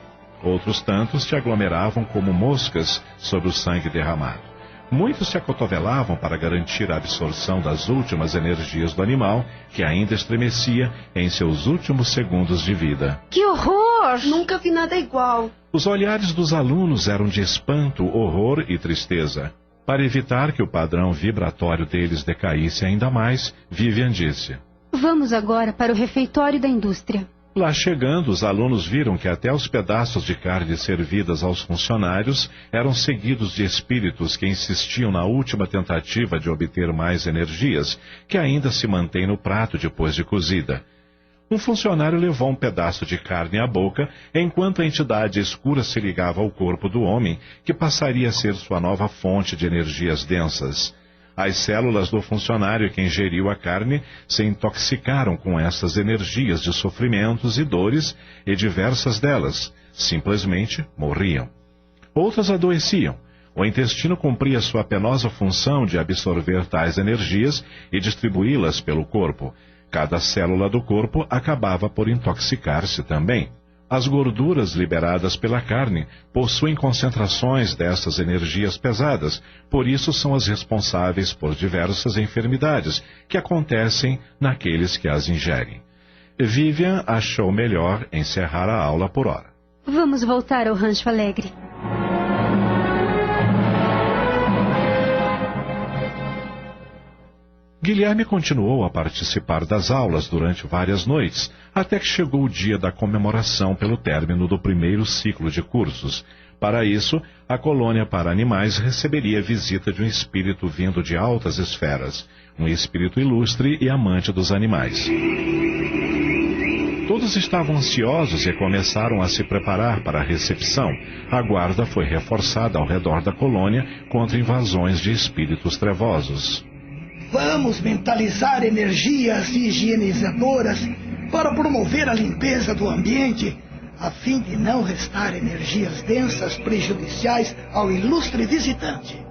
Outros tantos se aglomeravam como moscas sobre o sangue derramado. Muitos se acotovelavam para garantir a absorção das últimas energias do animal, que ainda estremecia em seus últimos segundos de vida. Que horror! Nunca vi nada igual. Os olhares dos alunos eram de espanto, horror e tristeza. Para evitar que o padrão vibratório deles decaísse ainda mais, Vivian disse: Vamos agora para o refeitório da indústria. Lá chegando, os alunos viram que até os pedaços de carne servidas aos funcionários eram seguidos de espíritos que insistiam na última tentativa de obter mais energias, que ainda se mantém no prato depois de cozida. Um funcionário levou um pedaço de carne à boca, enquanto a entidade escura se ligava ao corpo do homem, que passaria a ser sua nova fonte de energias densas. As células do funcionário que ingeriu a carne se intoxicaram com essas energias de sofrimentos e dores, e diversas delas simplesmente morriam. Outras adoeciam. O intestino cumpria sua penosa função de absorver tais energias e distribuí-las pelo corpo. Cada célula do corpo acabava por intoxicar-se também. As gorduras liberadas pela carne possuem concentrações dessas energias pesadas, por isso são as responsáveis por diversas enfermidades que acontecem naqueles que as ingerem. Vivian achou melhor encerrar a aula por hora. Vamos voltar ao Rancho Alegre. Guilherme continuou a participar das aulas durante várias noites, até que chegou o dia da comemoração pelo término do primeiro ciclo de cursos. Para isso, a colônia para animais receberia a visita de um espírito vindo de altas esferas, um espírito ilustre e amante dos animais. Todos estavam ansiosos e começaram a se preparar para a recepção. A guarda foi reforçada ao redor da colônia contra invasões de espíritos trevosos. Vamos mentalizar energias higienizadoras para promover a limpeza do ambiente, a fim de não restar energias densas prejudiciais ao ilustre visitante.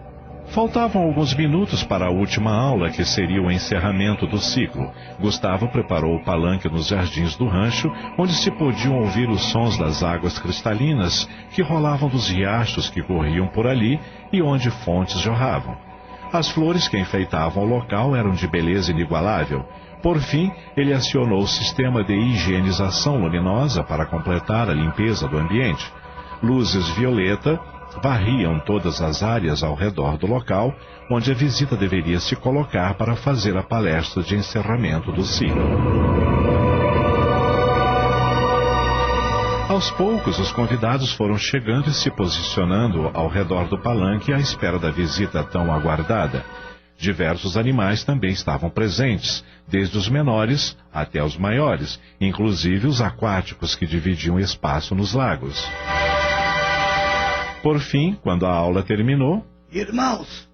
Faltavam alguns minutos para a última aula, que seria o encerramento do ciclo. Gustavo preparou o palanque nos jardins do rancho, onde se podiam ouvir os sons das águas cristalinas que rolavam dos riachos que corriam por ali e onde fontes jorravam. As flores que enfeitavam o local eram de beleza inigualável. Por fim, ele acionou o sistema de higienização luminosa para completar a limpeza do ambiente. Luzes violeta varriam todas as áreas ao redor do local, onde a visita deveria se colocar para fazer a palestra de encerramento do ciclo. Aos poucos, os convidados foram chegando e se posicionando ao redor do palanque à espera da visita tão aguardada. Diversos animais também estavam presentes, desde os menores até os maiores, inclusive os aquáticos que dividiam espaço nos lagos. Por fim, quando a aula terminou... Irmãos,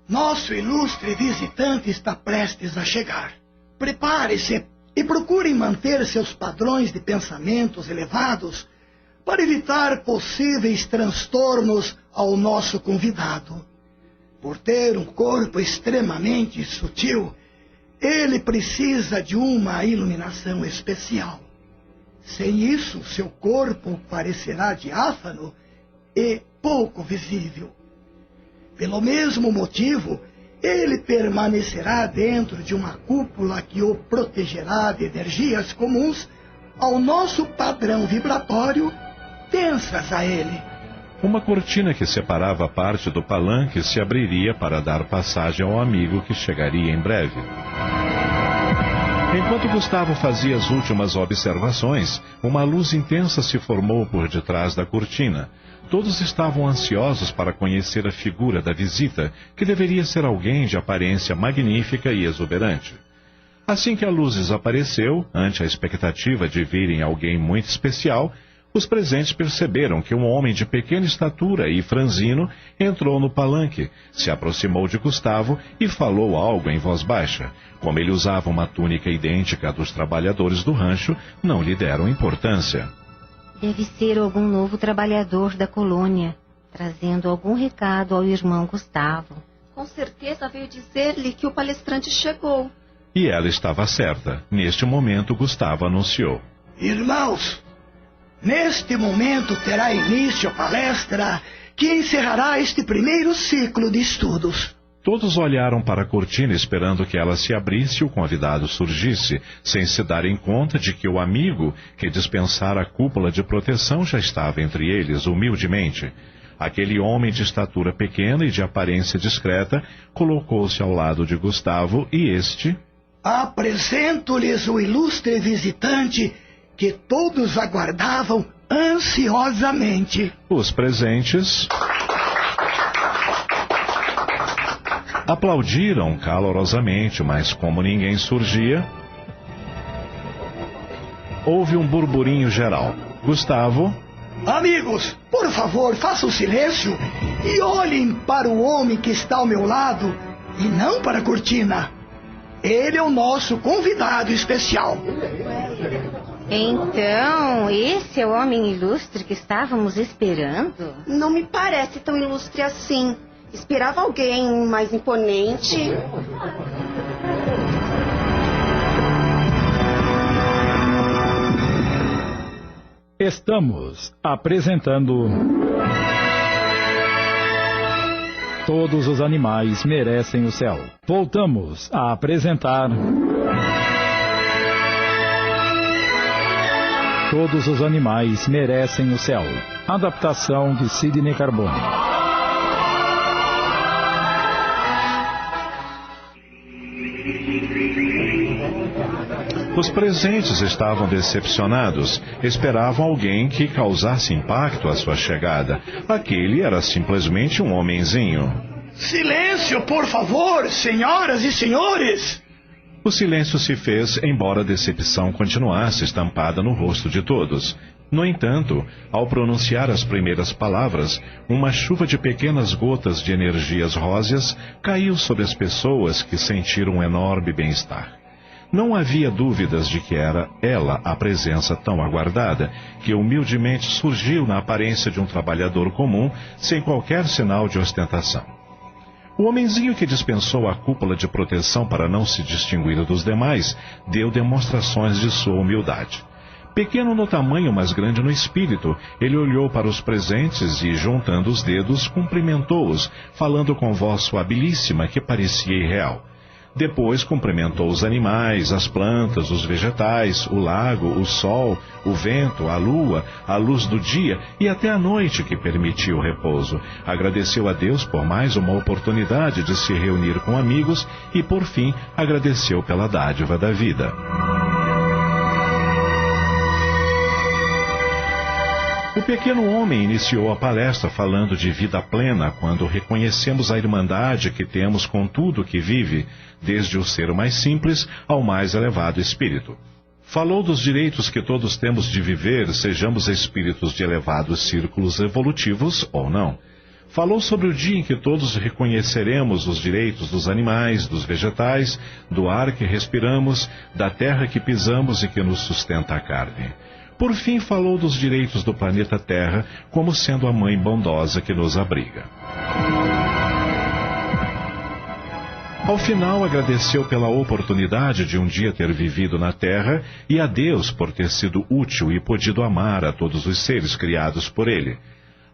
nosso ilustre visitante está prestes a chegar. Prepare-se e procurem manter seus padrões de pensamentos elevados para evitar possíveis transtornos ao nosso convidado. Por ter um corpo extremamente sutil, ele precisa de uma iluminação especial. Sem isso, seu corpo parecerá diáfano e pouco visível. Pelo mesmo motivo, ele permanecerá dentro de uma cúpula que o protegerá de energias comuns ao nosso padrão vibratório tensas a ele. Uma cortina que separava parte do palanque se abriria para dar passagem ao amigo que chegaria em breve. Enquanto Gustavo fazia as últimas observações, uma luz intensa se formou por detrás da cortina. Todos estavam ansiosos para conhecer a figura da visita, que deveria ser alguém de aparência magnífica e exuberante. Assim que a luz desapareceu, ante a expectativa de virem alguém muito especial, os presentes perceberam que um homem de pequena estatura e franzino entrou no palanque, se aproximou de Gustavo e falou algo em voz baixa. Como ele usava uma túnica idêntica à dos trabalhadores do rancho, não lhe deram importância. Deve ser algum novo trabalhador da colônia, trazendo algum recado ao irmão Gustavo. Com certeza veio dizer-lhe que o palestrante chegou. E ela estava certa. Neste momento, Gustavo anunciou: Irmãos, neste momento terá início a palestra que encerrará este primeiro ciclo de estudos. Todos olharam para a cortina esperando que ela se abrisse e o convidado surgisse, sem se darem conta de que o amigo que dispensara a cúpula de proteção já estava entre eles, humildemente. Aquele homem de estatura pequena e de aparência discreta colocou-se ao lado de Gustavo e este... Apresento-lhes o ilustre visitante que todos aguardavam ansiosamente. Os presentes aplaudiram calorosamente, mas como ninguém surgia, houve um burburinho geral. Gustavo... Amigos, por favor, façam silêncio e olhem para o homem que está ao meu lado e não para a cortina. Ele é o nosso convidado especial. Então, esse é o homem ilustre que estávamos esperando? Não me parece tão ilustre assim. Esperava alguém mais imponente. Estamos apresentando... Todos os animais merecem o céu. Voltamos a apresentar... Todos os animais merecem o céu. Adaptação de Sidney Carbone. Os presentes estavam decepcionados. Esperavam alguém que causasse impacto à sua chegada. Aquele era simplesmente um homenzinho. Silêncio, por favor, senhoras e senhores! O silêncio se fez, embora a decepção continuasse estampada no rosto de todos. No entanto, ao pronunciar as primeiras palavras, uma chuva de pequenas gotas de energias róseas caiu sobre as pessoas, que sentiram um enorme bem-estar. Não havia dúvidas de que era ela a presença tão aguardada, que humildemente surgiu na aparência de um trabalhador comum, sem qualquer sinal de ostentação. O homenzinho que dispensou a cúpula de proteção para não se distinguir dos demais, deu demonstrações de sua humildade. Pequeno no tamanho, mas grande no espírito, ele olhou para os presentes e, juntando os dedos, cumprimentou-os, falando com voz suabilíssima que parecia irreal. Depois cumprimentou os animais, as plantas, os vegetais, o lago, o sol, o vento, a lua, a luz do dia e até a noite que permitia o repouso. Agradeceu a Deus por mais uma oportunidade de se reunir com amigos e, por fim, agradeceu pela dádiva da vida. O pequeno homem iniciou a palestra falando de vida plena quando reconhecemos a irmandade que temos com tudo que vive, desde o ser mais simples ao mais elevado espírito. Falou dos direitos que todos temos de viver, sejamos espíritos de elevados círculos evolutivos ou não. Falou sobre o dia em que todos reconheceremos os direitos dos animais, dos vegetais, do ar que respiramos, da terra que pisamos e que nos sustenta a carne. Por fim, falou dos direitos do planeta Terra como sendo a mãe bondosa que nos abriga. Ao final, agradeceu pela oportunidade de um dia ter vivido na Terra e a Deus por ter sido útil e podido amar a todos os seres criados por Ele.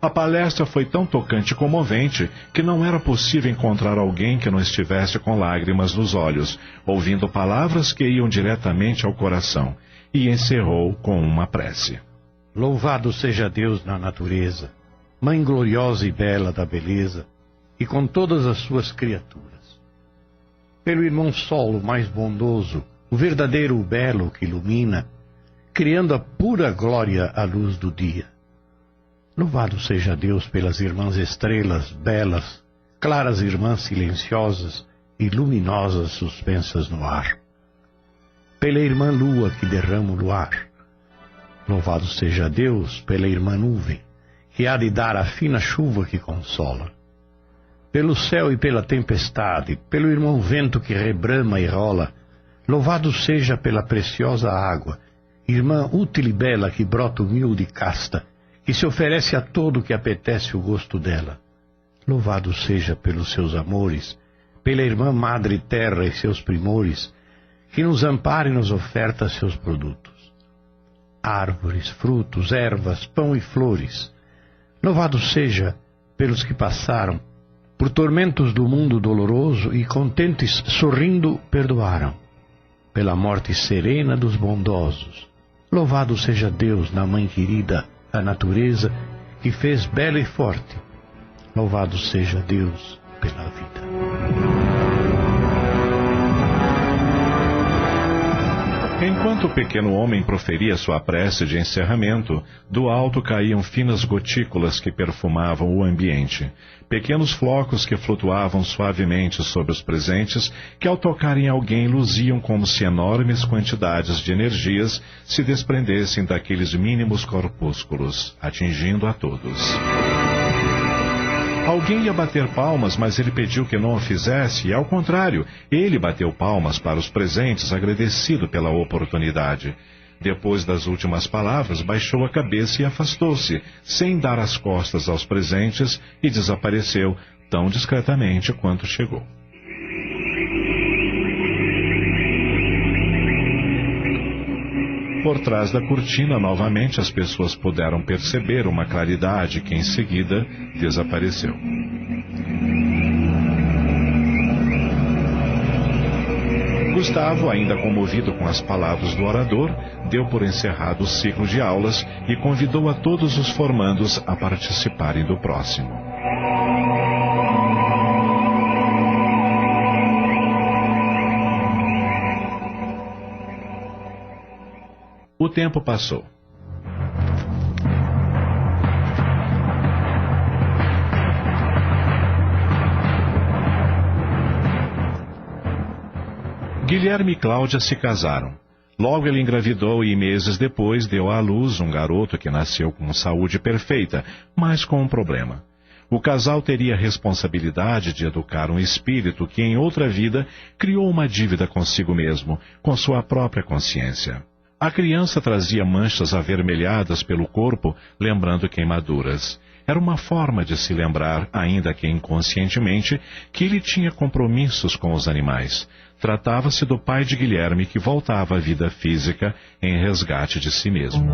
A palestra foi tão tocante e comovente que não era possível encontrar alguém que não estivesse com lágrimas nos olhos, ouvindo palavras que iam diretamente ao coração. E encerrou com uma prece. Louvado seja Deus na natureza, Mãe gloriosa e bela da beleza, e com todas as suas criaturas. Pelo irmão Sol, o mais bondoso, o verdadeiro belo que ilumina, criando a pura glória à luz do dia. Louvado seja Deus pelas irmãs estrelas belas, claras irmãs silenciosas e luminosas suspensas no ar. Pela irmã lua que derrama o luar. Louvado seja Deus pela irmã nuvem, que há de dar a fina chuva que consola. Pelo céu e pela tempestade, pelo irmão vento que rebrama e rola, louvado seja pela preciosa água, irmã útil e bela que brota humilde e casta, que se oferece a todo que apetece o gosto dela. Louvado seja pelos seus amores, pela irmã madre terra e seus primores, que nos ampara e nos oferta seus produtos. Árvores, frutos, ervas, pão e flores. Louvado seja pelos que passaram por tormentos do mundo doloroso e contentes, sorrindo, perdoaram. Pela morte serena dos bondosos. Louvado seja Deus na mãe querida, a natureza, que fez bela e forte. Louvado seja Deus pela vida. Enquanto o pequeno homem proferia sua prece de encerramento, do alto caíam finas gotículas que perfumavam o ambiente. Pequenos flocos que flutuavam suavemente sobre os presentes, que ao tocarem alguém luziam como se enormes quantidades de energias se desprendessem daqueles mínimos corpúsculos, atingindo a todos. Alguém ia bater palmas, mas ele pediu que não o fizesse, e ao contrário, ele bateu palmas para os presentes, agradecido pela oportunidade. Depois das últimas palavras, baixou a cabeça e afastou-se, sem dar as costas aos presentes, e desapareceu tão discretamente quanto chegou. Por trás da cortina, novamente, as pessoas puderam perceber uma claridade que, em seguida, desapareceu. Gustavo, ainda comovido com as palavras do orador, deu por encerrado o ciclo de aulas e convidou a todos os formandos a participarem do próximo. O tempo passou. Guilherme e Cláudia se casaram. Logo ele engravidou e meses depois deu à luz um garoto que nasceu com saúde perfeita, mas com um problema. O casal teria a responsabilidade de educar um espírito que, em outra vida, criou uma dívida consigo mesmo, com sua própria consciência. A criança trazia manchas avermelhadas pelo corpo, lembrando queimaduras. Era uma forma de se lembrar, ainda que inconscientemente, que ele tinha compromissos com os animais. Tratava-se do pai de Guilherme que voltava à vida física em resgate de si mesmo.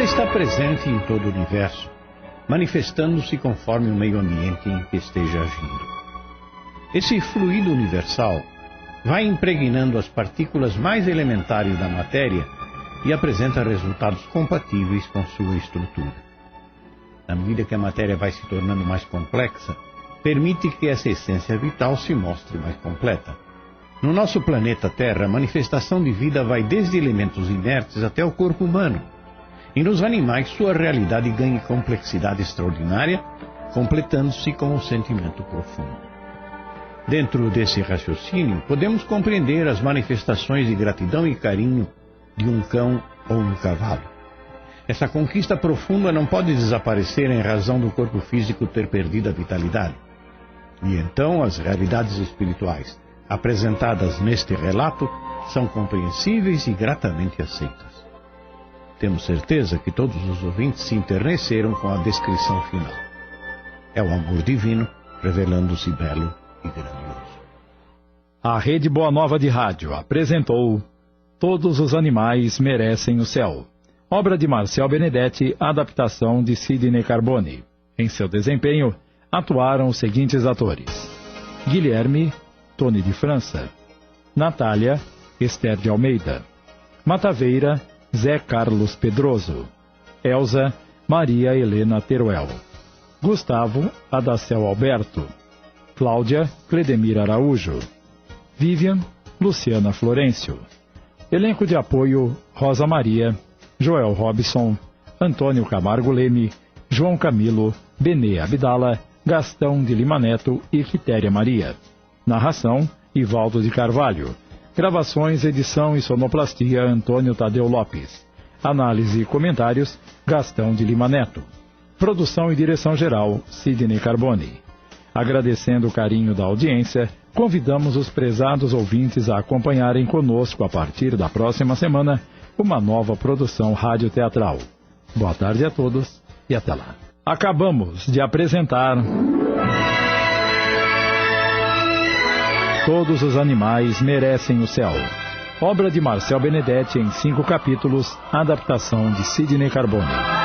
Está presente em todo o universo, manifestando-se conforme o meio ambiente em que esteja agindo. Esse fluido universal vai impregnando as partículas mais elementares da matéria e apresenta resultados compatíveis com sua estrutura. Na medida que a matéria vai se tornando mais complexa, permite que essa essência vital se mostre mais completa. No nosso planeta Terra, a manifestação de vida vai desde elementos inertes até o corpo humano. E nos animais sua realidade ganha complexidade extraordinária, completando-se com o sentimento profundo. Dentro desse raciocínio, podemos compreender as manifestações de gratidão e carinho de um cão ou um cavalo. Essa conquista profunda não pode desaparecer em razão do corpo físico ter perdido a vitalidade. E então as realidades espirituais apresentadas neste relato são compreensíveis e gratamente aceitas. Temos certeza que todos os ouvintes se enterneceram com a descrição final. É o amor divino revelando-se belo e grandioso. A Rede Boa Nova de Rádio apresentou Todos os Animais Merecem o Céu. Obra de Marcel Benedetti, adaptação de Sidney Carbone. Em seu desempenho, atuaram os seguintes atores: Guilherme, Tony de França; Natália, Esther de Almeida; Mataveira, Zé Carlos Pedroso; Elza, Maria Helena Teruel; Gustavo, Adacel Alberto; Cláudia, Cledemir Araújo; Vivian, Luciana Florencio. Elenco de apoio: Rosa Maria, Joel Robson, Antônio Camargo Leme, João Camilo, Benê Abdala, Gastão de Lima Neto e Quitéria Maria. Narração: Ivaldo de Carvalho. Gravações, edição e sonoplastia: Antônio Tadeu Lopes. Análise e comentários: Gastão de Lima Neto. Produção e direção geral: Sidney Carbone. Agradecendo o carinho da audiência, convidamos os prezados ouvintes a acompanharem conosco a partir da próxima semana uma nova produção radioteatral. Boa tarde a todos e até lá. Acabamos de apresentar Todos os Animais Merecem o Céu. Obra de Marcel Benedetti em 5 capítulos, adaptação de Sidney Carbone.